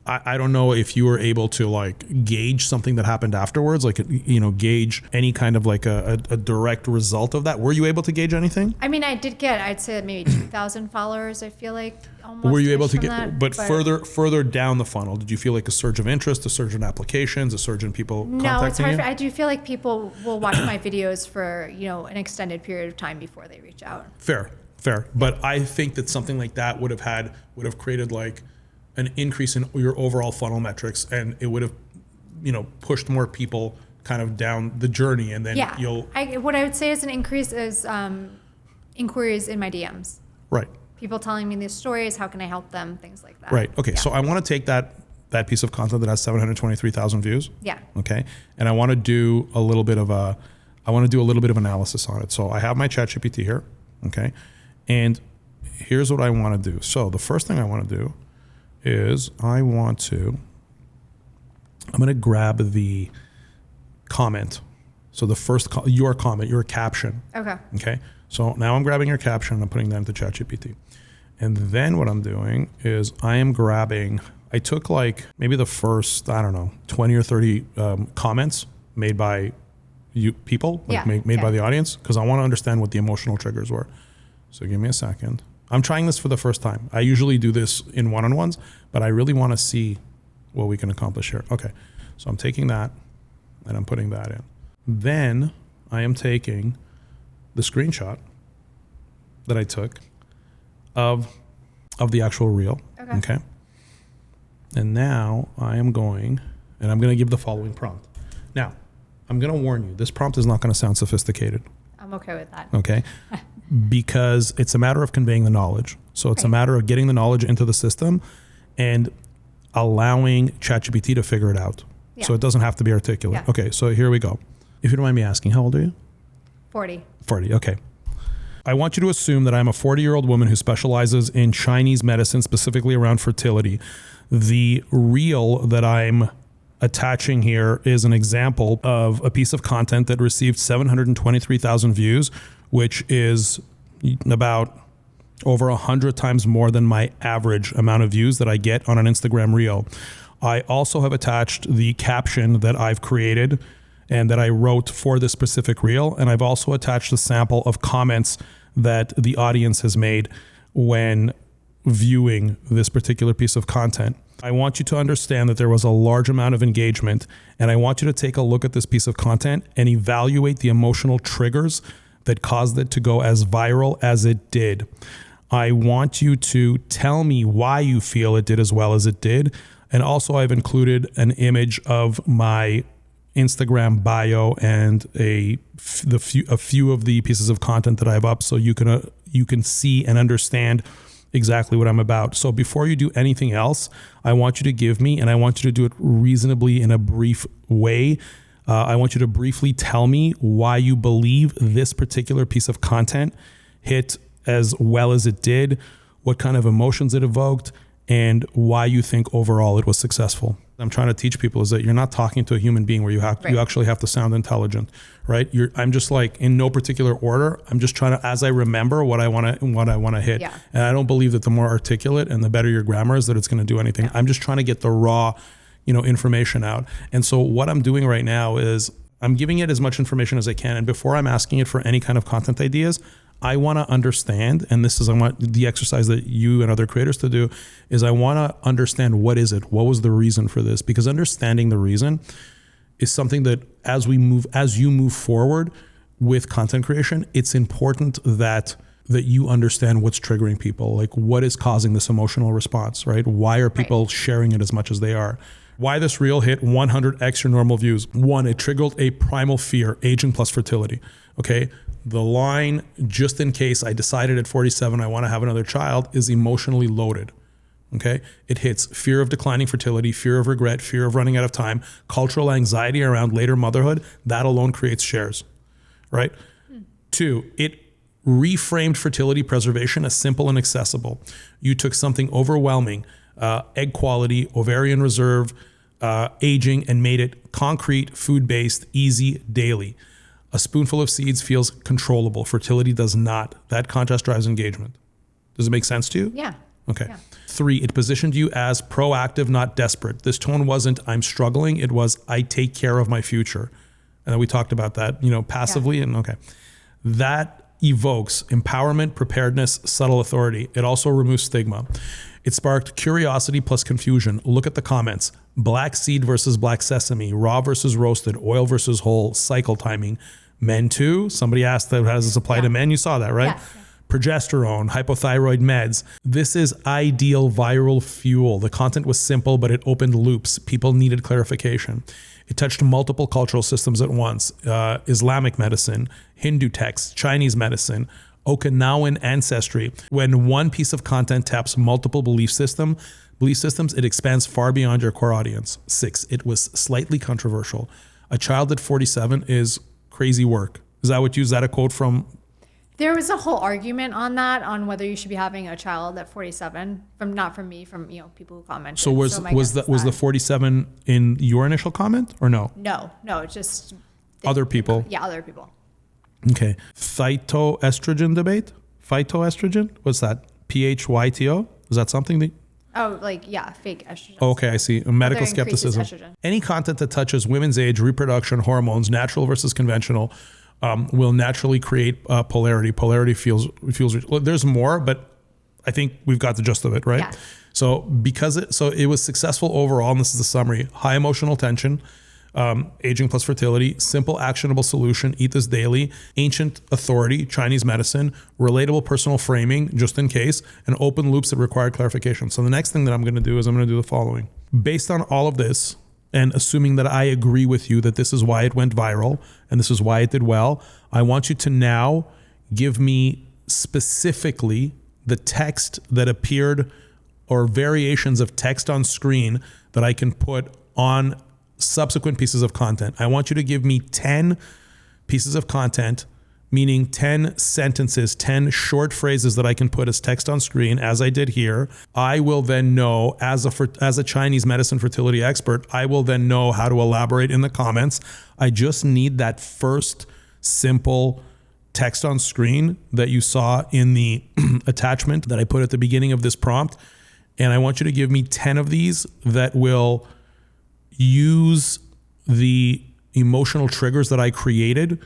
I don't know if you were able to gauge something that happened afterwards, gauge any kind of a direct result of that. Were you able to gauge anything? I mean, I did get, I'd say maybe 2,000 followers. I feel like almost. Were you able to get, but further down the funnel, did you feel like a surge of interest, a surge in applications, a surge in people contacting you? No, it's hard. I do feel like people will watch my videos for, an extended period of time before they reach out. Fair. But I think that something like that would have created an increase in your overall funnel metrics, and it would have, pushed more people kind of down the journey, and then what I would say is an increase is inquiries in my DMs. Right. people telling me these stories. How can I help them? Things like that. Right. Okay. Yeah. So I want to take that piece of content that has 723,000 views. Yeah. Okay. And I want to do a little bit of analysis on it. So I have my ChatGPT here. Okay. And here's what I want to do. So the first thing I want to do is I'm going to grab the comment. So the first, your comment, your caption. Okay. Okay. So now I'm grabbing your caption and I'm putting that into ChatGPT. And then what I'm doing is I took like maybe the first, 20 or 30 comments made by you people, made by the audience, because I want to understand what the emotional triggers were. So give me a second. I'm trying this for the first time. I usually do this in one-on-ones, but I really want to see what we can accomplish here. Okay, so I'm taking that and I'm putting that in. Then I am taking the screenshot that I took of the actual reel. Okay. And now I am going to give the following prompt. Now, I'm going to warn you, this prompt is not going to sound sophisticated. I'm okay with that. Okay. Because it's a matter of conveying the knowledge. So it's a matter of getting the knowledge into the system and allowing ChatGPT to figure it out. Yeah. So it doesn't have to be articulate. Yeah. Okay, so here we go. If you don't mind me asking, how old are you? 40. 40, okay. I want you to assume that I'm a 40-year-old woman who specializes in Chinese medicine, specifically around fertility. The reel that I'm attaching here is an example of a piece of content that received 723,000 views, which is about over 100 times more than my average amount of views that I get on an Instagram reel. I also have attached the caption that I've created and that I wrote for this specific reel. And I've also attached a sample of comments that the audience has made when viewing this particular piece of content. I want you to understand that there was a large amount of engagement, and I want you to take a look at this piece of content and evaluate the emotional triggers that caused it to go as viral as it did. I want you to tell me why you feel it did as well as it did. And also I've included an image of my Instagram bio and a few of the pieces of content that I have up, so you can see and understand exactly what I'm about. So before you do anything else, I want you to give me, and I want you to do it reasonably in a brief way. I want you to briefly tell me why you believe this particular piece of content hit as well as it did, what kind of emotions it evoked, and why you think overall it was successful. I'm trying to teach people is that you're not talking to a human being where you actually have to sound intelligent, right? I'm just like in no particular order. I'm just trying to, as I remember what I want to hit. Yeah. And I don't believe that the more articulate and the better your grammar is that it's going to do anything. Yeah. I'm just trying to get the raw, information out. And so what I'm doing right now is I'm giving it as much information as I can. And before I'm asking it for any kind of content ideas, I want to understand, and I want the exercise that you and other creators to do, is I want to understand what is it? What was the reason for this? Because understanding the reason is something that as you move forward with content creation, it's important that you understand what's triggering people, like what is causing this emotional response, right? Why are people sharing it as much as they are? Why this reel hit 100x your normal views. 1, it triggered a primal fear, aging plus fertility, okay? The line, just in case I decided at 47 I want to have another child, is emotionally loaded, okay? It hits fear of declining fertility, fear of regret, fear of running out of time, cultural anxiety around later motherhood. That alone creates shares, right? 2, it reframed fertility preservation as simple and accessible. You took something overwhelming, egg quality, ovarian reserve, aging, and made it concrete, food-based, easy, daily. A spoonful of seeds feels controllable. Fertility does not. That contrast drives engagement. Does it make sense to you? Yeah. Okay. Yeah. 3, it positioned you as proactive, not desperate. This tone wasn't, I'm struggling. It was, I take care of my future. And then we talked about that, passively. Yeah. And okay. That evokes empowerment, preparedness, subtle authority. It also removes stigma. It sparked curiosity plus confusion. Look at the comments. Black seed versus black sesame, raw versus roasted, oil versus whole, cycle timing. Men too. Somebody asked that, how does this apply to men? You saw that, right? Yes. Progesterone, hypothyroid meds. This is ideal viral fuel. The content was simple, but it opened loops. People needed clarification. It touched multiple cultural systems at once. Islamic medicine, Hindu texts, Chinese medicine, Okinawan ancestry. When one piece of content taps multiple belief systems, it expands far beyond your core audience. 6, it was slightly controversial. A child at 47 is crazy work. Is that a quote from? There was a whole argument on that, on whether you should be having a child at 47. Not from me, from people who commented. So was the 47 in your initial comment or no? No, just other people. Yeah, other people. Okay. Phytoestrogen debate? Phytoestrogen? What's that? PHYTO? Is that something that? Oh, fake estrogen. Okay, I see. Medical skepticism. Estrogen. Any content that touches women's age, reproduction, hormones, natural versus conventional, will naturally create polarity. Polarity feels. There's more, but I think we've got the gist of it, right? Yeah. So it was successful overall, and this is the summary: high emotional tension, aging plus fertility, simple actionable solution, eat this daily, ancient authority, Chinese medicine, relatable personal framing, just in case, and open loops that require clarification. So the next thing that I'm going to do is I'm going to do the following. Based on all of this, and assuming that I agree with you that this is why it went viral and this is why it did well, I want you to now give me specifically the text that appeared or variations of text on screen that I can put on subsequent pieces of content. I want you to give me 10 pieces of content, meaning 10 sentences, 10 short phrases that I can put as text on screen, as I did here. I will then know, as a Chinese medicine fertility expert, I will then know how to elaborate in the comments. I just need that first simple text on screen that you saw in the attachment that I put at the beginning of this prompt. And I want you to give me 10 of these that will use the emotional triggers that I created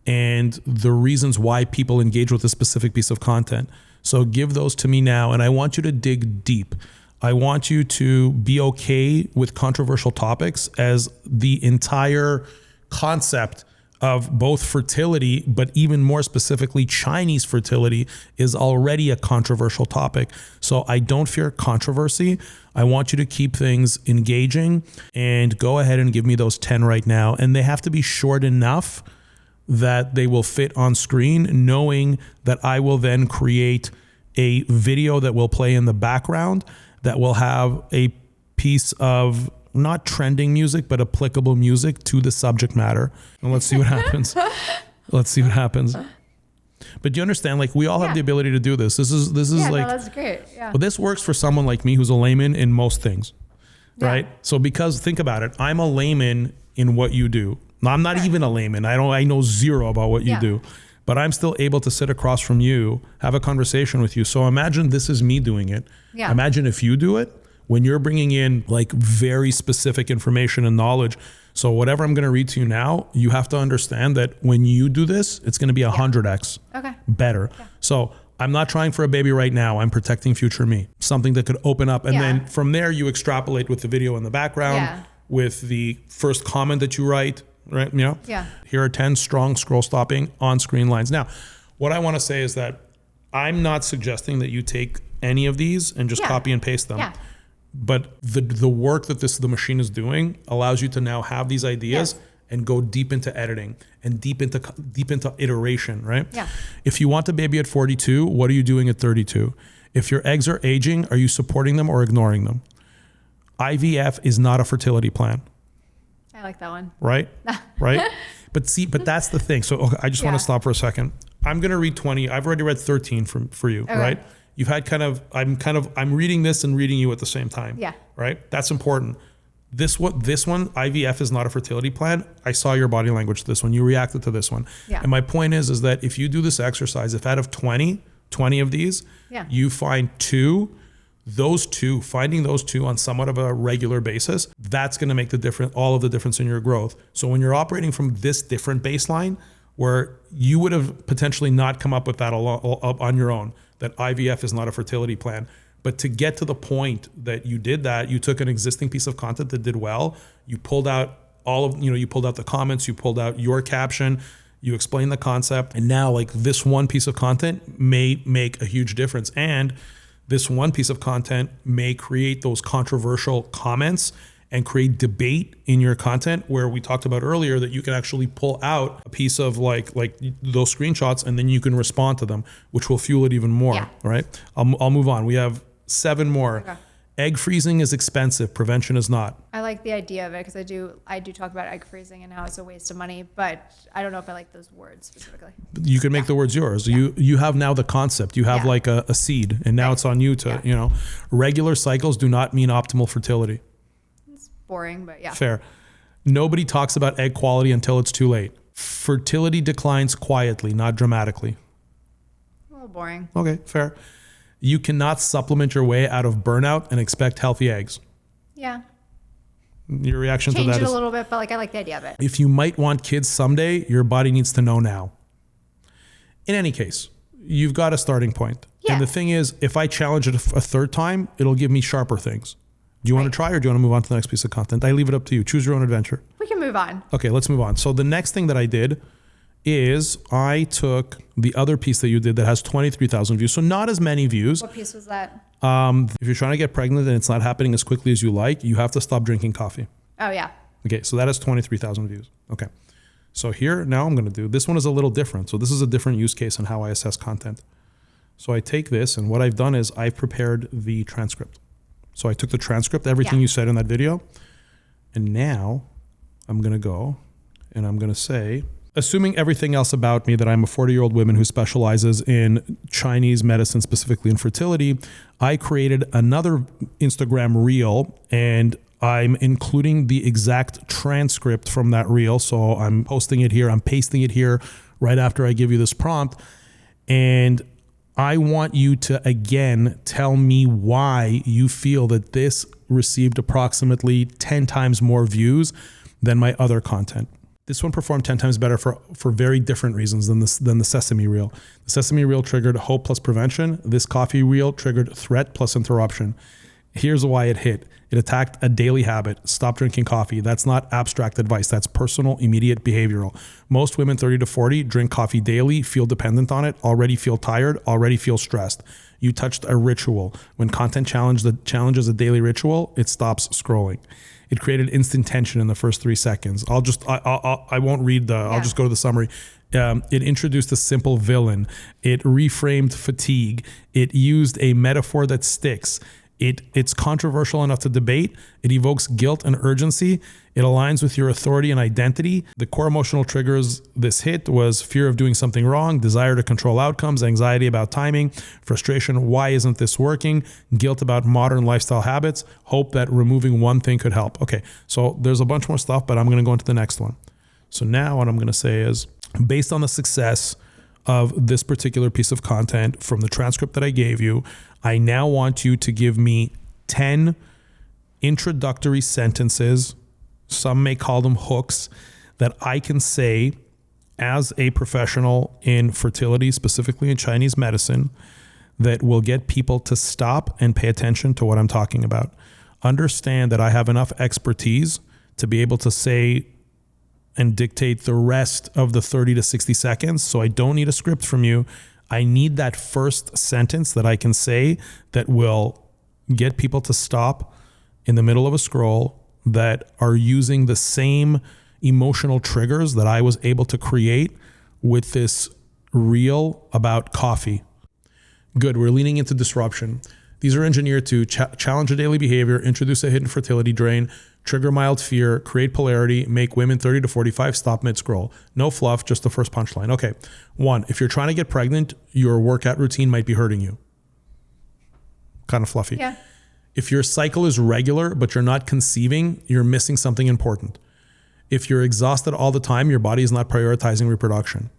and the reasons why people engage with a specific piece of content. So give those to me now, and I want you to dig deep. I want you to be okay with controversial topics, as the entire concept of both fertility, but even more specifically Chinese fertility, is already a controversial topic. So I don't fear controversy. I want you to keep things engaging, and go ahead and give me those 10 right now. And they have to be short enough that they will fit on screen, knowing that I will then create a video that will play in the background that will have a piece of not trending music, but applicable music to the subject matter. And let's see what happens. Let's see what happens. But you understand, we all have the ability to do this. This is that's great. Yeah. Well, this works for someone like me who's a layman in most things, right? So because think about it, I'm a layman in what you do. I'm not even a layman. I know zero about what you do, but I'm still able to sit across from you, have a conversation with you. So imagine this is me doing it. Yeah. Imagine if you do it, when you're bringing in very specific information and knowledge. So whatever I'm going to read to you now, you have to understand that when you do this, it's going to be 100x better. Yeah. So I'm not trying for a baby right now. I'm protecting future me, something that could open up. And then from there, you extrapolate with the video in the background, with the first comment that you write, right? Here are 10 strong scroll stopping on screen lines. Now, what I want to say is that I'm not suggesting that you take any of these and just copy and paste them. Yeah. But the work that the machine is doing allows you to now have these ideas and go deep into editing and deep into iteration, right? Yeah. If you want a baby at 42, what are you doing at 32? If your eggs are aging, are you supporting them or ignoring them? IVF is not a fertility plan. I like that one. Right? Right? But that's the thing. So I just want to stop for a second. I'm going to read 20. I've already read 13 for you, right? You've had I'm reading this and reading you at the same time. Yeah. Right? That's important. This one, IVF is not a fertility plan. I saw your body language to this one. You reacted to this one. Yeah. And my point is that if you do this exercise, if out of 20 of these, you find finding those two on somewhat of a regular basis, that's going to make all of the difference in your growth. So when you're operating from this different baseline, where you would have potentially not come up with that on your own, that IVF is not a fertility plan. But to get to the point that you did that, you took an existing piece of content that did well, you pulled out you pulled out the comments, you pulled out your caption, you explained the concept, and now this one piece of content may make a huge difference. And this one piece of content may create those controversial comments and create debate in your content, where we talked about earlier that you can actually pull out a piece of like those screenshots and then you can respond to them, which will fuel it even more. Yeah. Right? I'll move on. We have 7 more. Okay. Egg freezing is expensive. Prevention is not. I like the idea of it because I do talk about egg freezing and how it's a waste of money, but I don't know if I like those words specifically. You can make the words yours. Yeah. You have now the concept. You have Yeah. like a seed, and now it's on you to, regular cycles do not mean optimal fertility. It's boring, but yeah. Fair. Nobody talks about egg quality until it's too late. Fertility declines quietly, not dramatically. A little boring. Okay, fair. You cannot supplement your way out of burnout and expect healthy eggs. Yeah. Your reaction Change to that it is, a little bit, but like I like the idea of it. if you might want kids someday, your body needs to know now. In any case, you've got a starting point. Yeah. And the thing is, if I challenge it a third time, it'll give me sharper things. Do you want to try, or do you want to move on to the next piece of content? I leave it up to you. Choose your own adventure. We can move on. Okay, let's move on. So the next thing that I did is I took the other piece that you did that has 23,000 views. So not as many views. What piece was that? If you're trying to get pregnant and it's not happening as quickly as you like, you have to stop drinking coffee. Oh, yeah. Okay, so that has 23,000 views. Okay. So here, now I'm going to do, this one is a little different. So this is a different use case on how I assess content. So I take this, and what I've done is I've prepared the transcript. So I took the transcript, everything you said in that video, and now I'm going to go and I'm going to say, assuming everything else about me, that I'm a 40-year-old woman who specializes in Chinese medicine, specifically in fertility, I created another Instagram reel, and I'm including the exact transcript from that reel. So I'm posting it here, I'm pasting it here right after I give you this prompt. And I want you to, again, tell me why you feel that this received approximately 10 times more views than my other content. This one performed 10 times better for very different reasons than the Sesame Reel. The Sesame Reel triggered hope plus prevention. This coffee reel triggered threat plus interruption. Here's why it hit. It attacked a daily habit. Stop drinking coffee. That's not abstract advice. That's personal, immediate, behavioral. Most women 30 to 40 drink coffee daily, feel dependent on it, already feel tired, already feel stressed. You touched a ritual. When content challenges a daily ritual, it stops scrolling. It created instant tension in the first 3 seconds. I won't read I'll just go to the summary. It introduced a simple villain. It reframed fatigue. It used a metaphor that sticks. It's controversial enough to debate. It evokes guilt and urgency. It aligns with your authority and identity. The core emotional triggers this hit was fear of doing something wrong, desire to control outcomes, anxiety about timing, frustration, why isn't this working, guilt about modern lifestyle habits, hope that removing one thing could help. Okay, so there's a bunch more stuff, but I'm going to go into the next one. So now what I'm going to say is, based on the success of this particular piece of content from the transcript that I gave you, I now want you to give me 10 introductory sentences, some may call them hooks, that I can say as a professional in fertility, specifically in Chinese medicine, that will get people to stop and pay attention to what I'm talking about. Understand that I have enough expertise to be able to say and dictate the rest of the 30 to 60 seconds. So I don't need a script from you. I need that first sentence that I can say that will get people to stop in the middle of a scroll, that are using the same emotional triggers that I was able to create with this reel about coffee. Good, we're leaning into disruption. These are engineered to challenge a daily behavior, introduce a hidden fertility drain, trigger mild fear, create polarity, make women 30 to 45 stop mid-scroll. No fluff, just the first punchline. Okay, 1, if you're trying to get pregnant, your workout routine might be hurting you. Kind of fluffy. Yeah. If your cycle is regular, but you're not conceiving, you're missing something important. If you're exhausted all the time, your body is not prioritizing reproduction.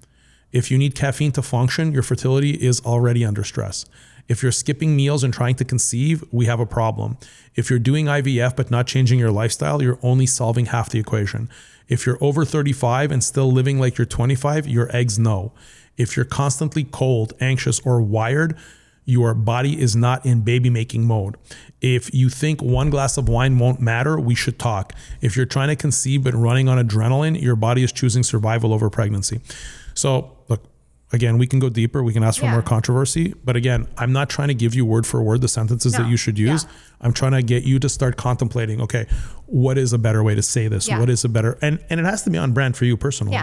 If you need caffeine to function, your fertility is already under stress. If you're skipping meals and trying to conceive, we have a problem. If you're doing IVF but not changing your lifestyle, you're only solving half the equation. If you're over 35 and still living like you're 25, your eggs know. If you're constantly cold, anxious, or wired, your body is not in baby making mode. If you think one glass of wine won't matter, we should talk. If you're trying to conceive but running on adrenaline, your body is choosing survival over pregnancy. So look, again, we can go deeper. We can ask for more controversy. But again, I'm not trying to give you word for word the sentences that you should use. I'm trying to get you to start contemplating, okay, what is a better way to say this? What is a better, and it has to be on brand for you personally.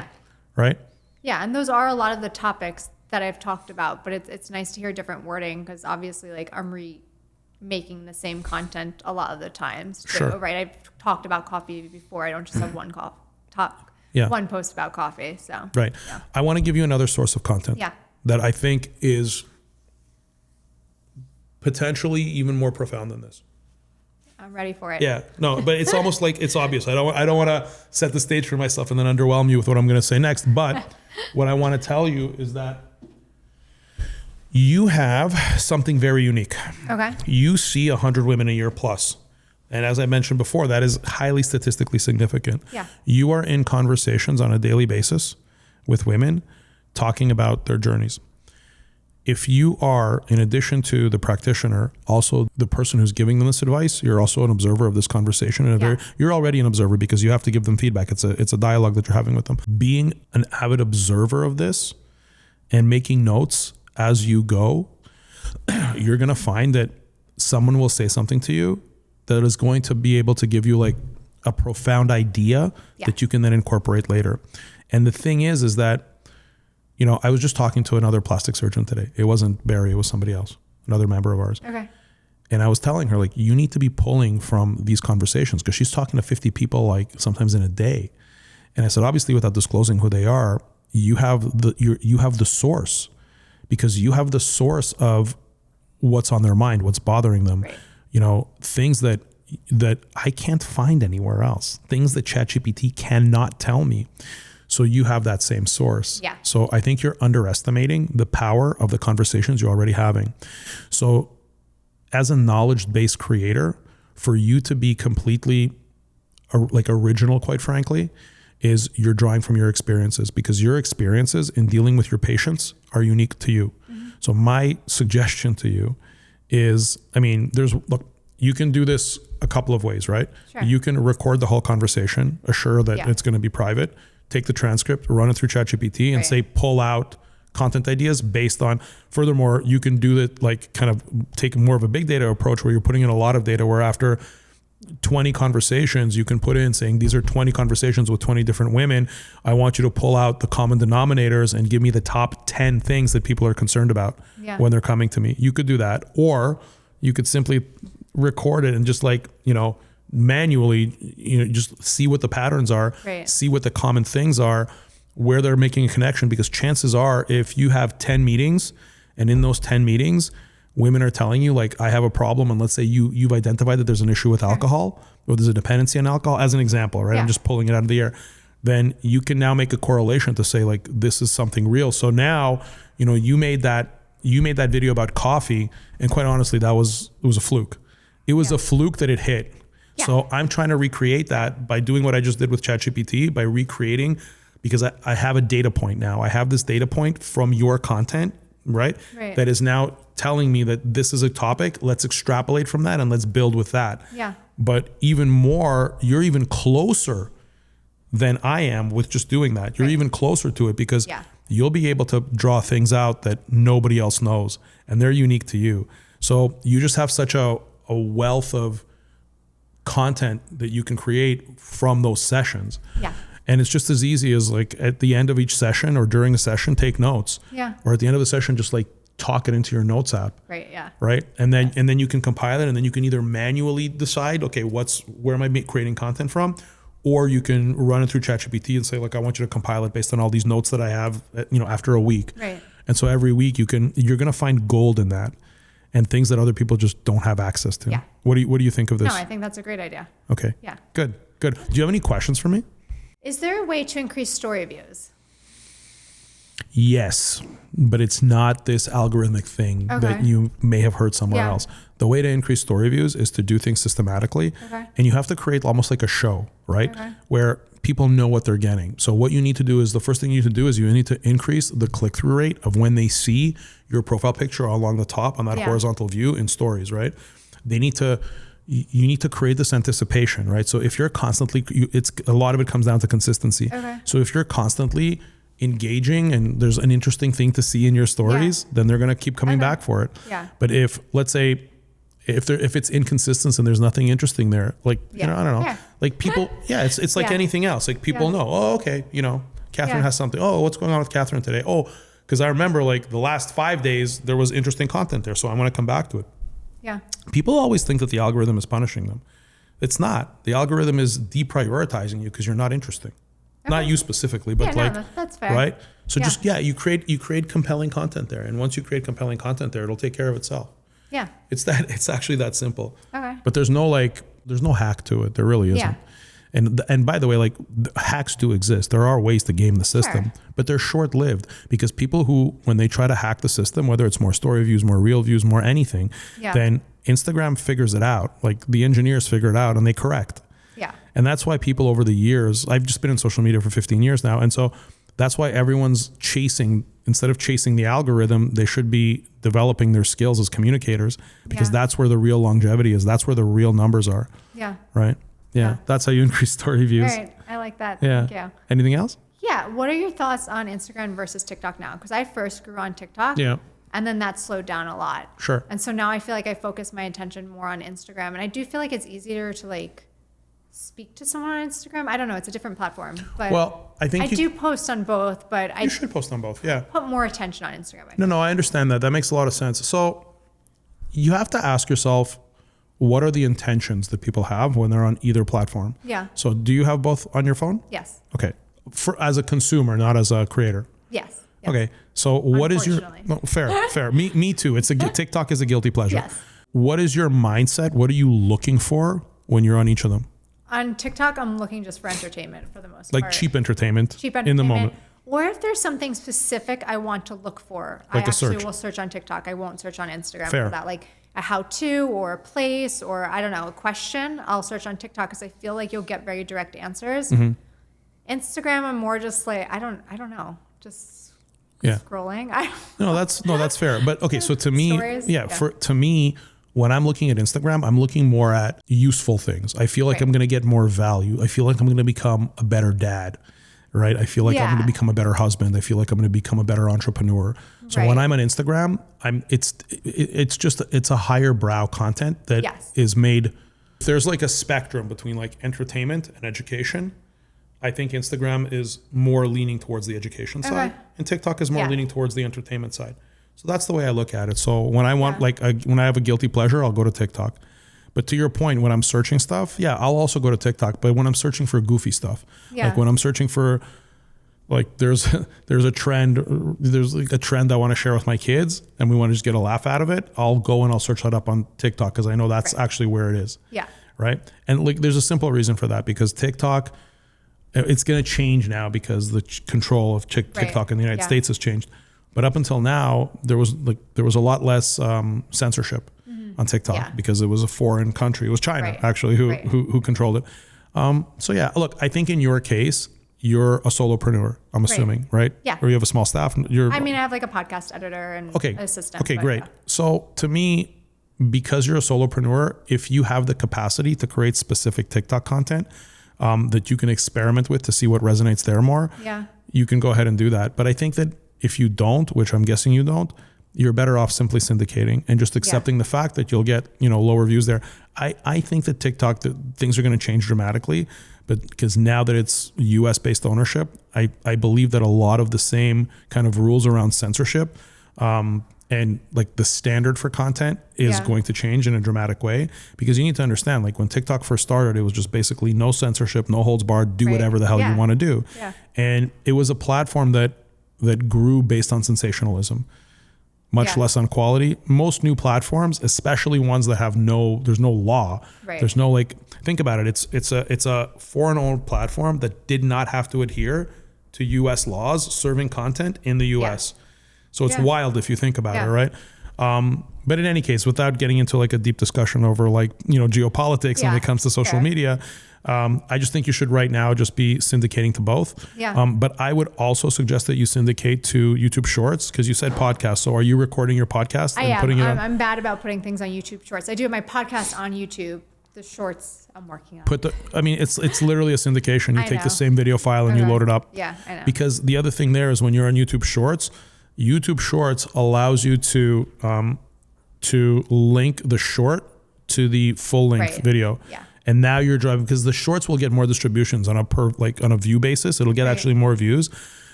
Right? Yeah. And those are a lot of the topics that I've talked about, but it's nice to hear different wording because obviously like I'm making the same content a lot of the times. Too, right? I've talked about coffee before. I don't just have one one post about coffee. So right. I want to give you another source of content that I think is potentially even more profound than this. I'm ready for it. Yeah. No, but it's almost like it's obvious. I don't want to set the stage for myself and then underwhelm you with what I'm going to say next. But what I want to tell you is that you have something very unique. Okay. You see 100 women a year plus. And as I mentioned before, that is highly statistically significant. Yeah. You are in conversations on a daily basis with women talking about their journeys. If you are, in addition to the practitioner, also the person who's giving them this advice, you're also an observer of this conversation. And you're already an observer because you have to give them feedback. It's a dialogue that you're having with them. Being an avid observer of this and making notes as you go, you're going to find that someone will say something to you that is going to be able to give you like a profound idea that you can then incorporate later. And the thing is that, you know, I was just talking to another plastic surgeon today. It wasn't Barry, it was somebody else, another member of ours. Okay. And I was telling her, like, you need to be pulling from these conversations because she's talking to 50 people, like sometimes in a day. And I said, obviously, without disclosing who they are, you have the source, because you have the source of what's on their mind, what's bothering them. Right. You know, things that I can't find anywhere else, things that ChatGPT cannot tell me. So you have that same source. Yeah. So I think you're underestimating the power of the conversations you're already having. So as a knowledge-based creator, for you to be completely like original, quite frankly, is you're drawing from your experiences, because your experiences in dealing with your patients are unique to you. Mm-hmm. So my suggestion to you is, I mean, look, you can do this a couple of ways, right? Sure. You can record the whole conversation, assure that it's going to be private, take the transcript, run it through ChatGPT and say, pull out content ideas based on, furthermore, you can do it like kind of take more of a big data approach where you're putting in a lot of data, where after 20 conversations, you can put in saying, these are 20 conversations with 20 different women. I want you to pull out the common denominators and give me the top 10 things that people are concerned about when they're coming to me. You could do that, or you could simply record it and just like, you know, manually, you know, just see what the patterns are, see what the common things are, where they're making a connection. Because chances are, if you have 10 meetings and in those 10 meetings, women are telling you like, I have a problem. And let's say you've identified that there's an issue with alcohol, or there's a dependency on alcohol, as an example, right? I'm just pulling it out of the air. Then you can now make a correlation to say like, this is something real. So now, you know, you made that video about coffee, and quite honestly, it was a fluke. It was a fluke that it hit. Yeah. So I'm trying to recreate that by doing what I just did with ChatGPT, by recreating, because I have a data point now. I have this data point from your content, right? That is now telling me that this is a topic. Let's extrapolate from that and let's build with that. Yeah. But even more, you're even closer than I am with just doing that. You're even closer to it, because you'll be able to draw things out that nobody else knows, and they're unique to you. So you just have such a wealth of content that you can create from those sessions. Yeah. And it's just as easy as like at the end of each session or during a session, take notes. Yeah. Or at the end of the session, just like talk it into your notes app. Right. Yeah. Right. And then you can compile it, and then you can either manually decide, okay, where am I creating content from? Or you can run it through ChatGPT and say, like, I want you to compile it based on all these notes that I have, you know, after a week. Right. And so every week you're going to find gold in that, and things that other people just don't have access to. Yeah. What do you think of this? No, I think that's a great idea. Okay. Yeah. Good. Do you have any questions for me? Is there a way to increase story views? Yes, but it's not this algorithmic thing that you may have heard somewhere else. The way to increase story views is to do things systematically. And you have to create almost like a show, right? Where people know what they're getting. So what you need to do is, the first thing you need to do is you need to increase the click-through rate of when they see your profile picture along the top on that horizontal view in stories, right? You need to create this anticipation, right? So if you're constantly, a lot of it comes down to consistency. So if you're constantly engaging and there's an interesting thing to see in your stories, then they're going to keep coming back for it. Yeah. But if, let's say, if it's inconsistent and there's nothing interesting there, like, you know, I don't know, like people, it's like anything else. Like people know, oh, okay, you know, Katherine has something. Oh, what's going on with Katherine today? Oh, because I remember like the last 5 days there was interesting content there, so I'm going to come back to it. Yeah. People always think that the algorithm is punishing them. It's not. The algorithm is deprioritizing you because you're not interesting. Not you specifically, but that's fair. Right? So just, you create compelling content there. And once you create compelling content there, it'll take care of itself. Yeah. It's actually that simple. Okay. But there's no hack to it. There really isn't. Yeah. And by the way, like hacks do exist. There are ways to game the system, but they're short-lived because people who, when they try to hack the system, whether it's more story views, more reel views, more anything, then Instagram figures it out. Like the engineers figure it out and they correct. Yeah. And that's why people over the years, I've just been in social media for 15 years now. And so that's why everyone's instead of chasing the algorithm, they should be developing their skills as communicators because that's where the real longevity is. That's where the real numbers are. Yeah. Right? Yeah. That's how you increase story views. All right. I like that. Yeah. Thank you. Anything else? Yeah. What are your thoughts on Instagram versus TikTok now? Because I first grew on TikTok. Yeah. And then that slowed down a lot. Sure. And so now I feel like I focus my attention more on Instagram. And I do feel like it's easier to like speak to someone on Instagram. I don't know. It's a different platform. But I think I do post on both, but I should post on both. Yeah. Put more attention on Instagram. No, I understand that. That makes a lot of sense. So you have to ask yourself, what are the intentions that people have when they're on either platform? Yeah. So do you have both on your phone? Yes. Okay. As a consumer, not as a creator. Yes. Okay. So what is your, fair. Me too. TikTok is a guilty pleasure. Yes. What is your mindset? What are you looking for when you're on each of them? On TikTok, I'm looking just for entertainment for the most part. Like cheap entertainment in the moment. Or if there's something specific I want to look for, like I actually will search on TikTok. I won't search on Instagram for that. Like a how-to or a place or I don't know, a question, I'll search on TikTok because I feel like you'll get very direct answers. Mm-hmm. Instagram, I'm more just like, I don't know, just scrolling. That's fair. But okay, so to me, to me, when I'm looking at Instagram, I'm looking more at useful things. I feel like I'm going to get more value. I feel like I'm going to become a better dad, right? I feel like I'm going to become a better husband. I feel like I'm going to become a better entrepreneur. So when I'm on Instagram, it's a higher brow content that is made. There's like a spectrum between like entertainment and education. I think Instagram is more leaning towards the education side and TikTok is more leaning towards the entertainment side. So that's the way I look at it. So when I want when I have a guilty pleasure, I'll go to TikTok. But to your point, when I'm searching stuff, I'll also go to TikTok. But when I'm searching for goofy stuff, like when I'm searching for, like there's a trend I want to share with my kids and we want to just get a laugh out of it, I'll go and I'll search that up on TikTok because I know that's actually where it is. Yeah. Right. And like there's a simple reason for that because TikTok, it's going to change now because the control of TikTok in the United States has changed. But up until now, there was a lot less censorship on TikTok because it was a foreign country. It was China actually who controlled it. Look, I think in your case, you're a solopreneur, I'm assuming, right? Yeah. Or you have a small staff. I have like a podcast editor and assistant. Okay, great. So to me, because you're a solopreneur, if you have the capacity to create specific TikTok content that you can experiment with to see what resonates there more, you can go ahead and do that. But I think that if you don't, which I'm guessing you don't, you're better off simply syndicating and just accepting the fact that you'll get, lower views there. I think that TikTok, things are going to change dramatically, but because now that it's US based ownership, I believe that a lot of the same kind of rules around censorship and like the standard for content is going to change in a dramatic way because you need to understand, like when TikTok first started, it was just basically no censorship, no holds barred, do whatever the hell you want to do. Yeah. And it was a platform that grew based on sensationalism, much less on quality. Most new platforms, especially ones that have there's no law, there's no think about it. It's a foreign owned platform that did not have to adhere to US laws serving content in the US. So it's wild if you think about it, right? But in any case, without getting into like a deep discussion over geopolitics when it comes to social media, I just think you should right now just be syndicating to both. Yeah. But I would also suggest that you syndicate to YouTube Shorts because you said podcast. So are you recording your podcast? I'm bad about putting things on YouTube Shorts. I do have my podcast on YouTube the shorts I'm working on. It's literally a syndication. You I take know. the same video file and you load it up. Yeah, I know. Because the other thing there is when you're on YouTube Shorts allows you to link the short to the full length video. Yeah. And now you're driving, because the shorts will get more distributions on a view basis. It'll get actually more views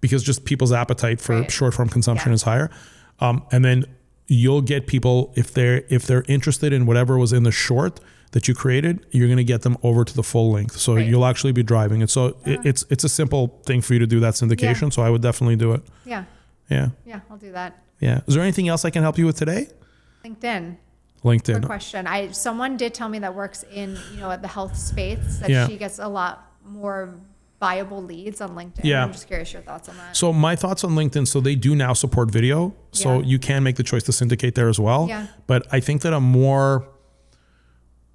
because just people's appetite for short form consumption is higher. And then you'll get people, if they're interested in whatever was in the short that you created, you're going to get them over to the full length. So you'll actually be driving. And so it's a simple thing for you to do that syndication. So I would definitely do it. Yeah. Yeah. Yeah, I'll do that. Yeah. Is there anything else I can help you with today? LinkedIn. LinkedIn. Good question. Someone did tell me that works in, the health space that she gets a lot more viable leads on LinkedIn. Yeah. I'm just curious your thoughts on that. So my thoughts on LinkedIn, so they do now support video. So you can make the choice to syndicate there as well. Yeah. But I think that a more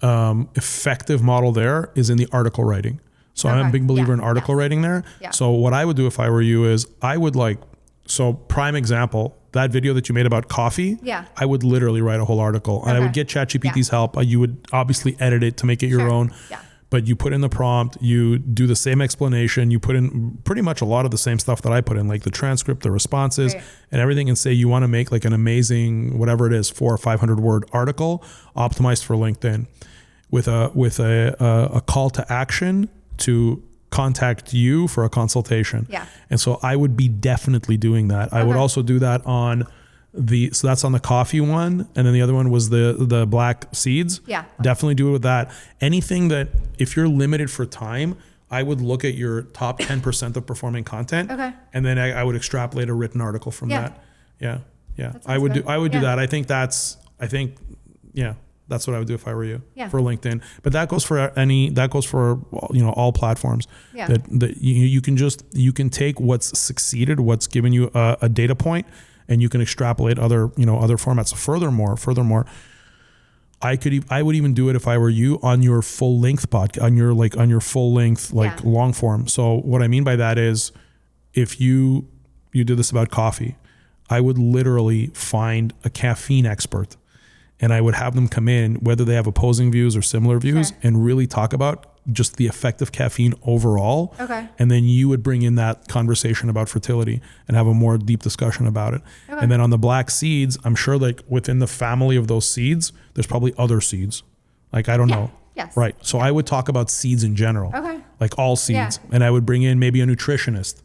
effective model there is in the article writing. So I'm a big believer in article writing there. Yeah. So what I would do if I were you is prime example, that video that you made about coffee, I would literally write a whole article and I would get ChatGPT's help. You would obviously edit it to make it your own, but you put in the prompt, you do the same explanation, you put in pretty much a lot of the same stuff that I put in, like the transcript, the responses and everything, and say you want to make like an amazing, whatever it is, 400 or 500 word article optimized for LinkedIn with a call to action to contact you for a consultation. Yeah. And so I would be definitely doing that. I would also do that on so that's on the coffee one. And then the other one was the black seeds. Yeah. Definitely do it with that. Anything that, if you're limited for time, I would look at your top 10% of performing content. Okay. And then I would extrapolate a written article from that. Yeah. Yeah. I would do that. I think that's what I would do if I were you for LinkedIn. But that goes for all platforms. Yeah. That you can take what's succeeded, what's given you a data point, and you can extrapolate other formats. Furthermore, I would even do it if I were you on your full length podcast, on your full length long form. So what I mean by that is, if you did this about coffee, I would literally find a caffeine expert. And I would have them come in, whether they have opposing views or similar views, and really talk about just the effect of caffeine overall. Okay. And then you would bring in that conversation about fertility and have a more deep discussion about it. Okay. And then on the black seeds, I'm sure within the family of those seeds, there's probably other seeds. I don't know. Yes. Right. So I would talk about seeds in general. Okay. Like all seeds. Yeah. And I would bring in maybe a nutritionist,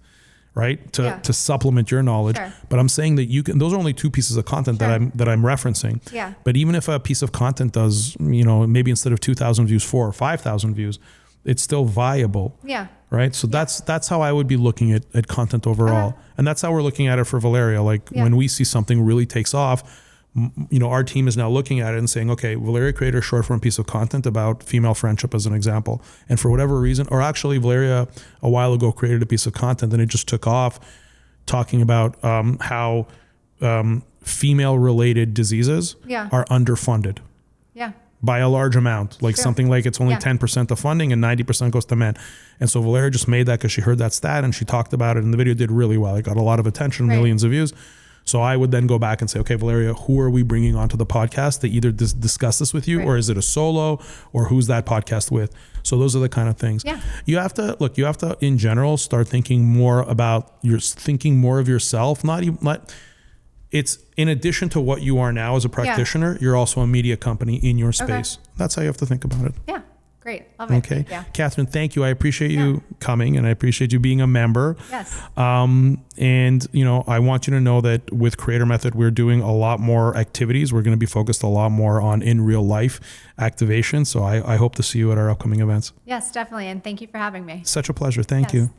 right? To supplement your knowledge. Sure. But I'm saying that those are only two pieces of content that I'm referencing. Yeah. But even if a piece of content does, maybe instead of 2,000 views, 4,000 or 5,000 views, it's still viable. Yeah. Right. So that's how I would be looking at content overall. And that's how we're looking at it for Valeria. When we see something really takes off, our team is now looking at it and saying, okay, Valeria created a short form piece of content about female friendship as an example. And for whatever reason, or actually Valeria a while ago created a piece of content and it just took off, talking about how female related diseases are underfunded. Yeah. By a large amount, something like it's only 10% of funding and 90% goes to men. And so Valeria just made that because she heard that stat and she talked about it, and the video did really well. It got a lot of attention, millions of views. So I would then go back and say, okay, Valeria, who are we bringing onto the podcast to either discuss this with you, or is it a solo, or who's that podcast with? So those are the kind of things. Yeah. You have to in general start thinking more about thinking of yourself. It's in addition to what you are now as a practitioner, you're also a media company in your space. Okay. That's how you have to think about it. Yeah. Great. Love it. Okay. Yeah. Katherine, thank you. I appreciate you coming, and I appreciate you being a member. Yes. And I want you to know that with Creator Method, we're doing a lot more activities. We're going to be focused a lot more on in real life activation. So I hope to see you at our upcoming events. Yes, definitely. And thank you for having me. Such a pleasure. Thank you.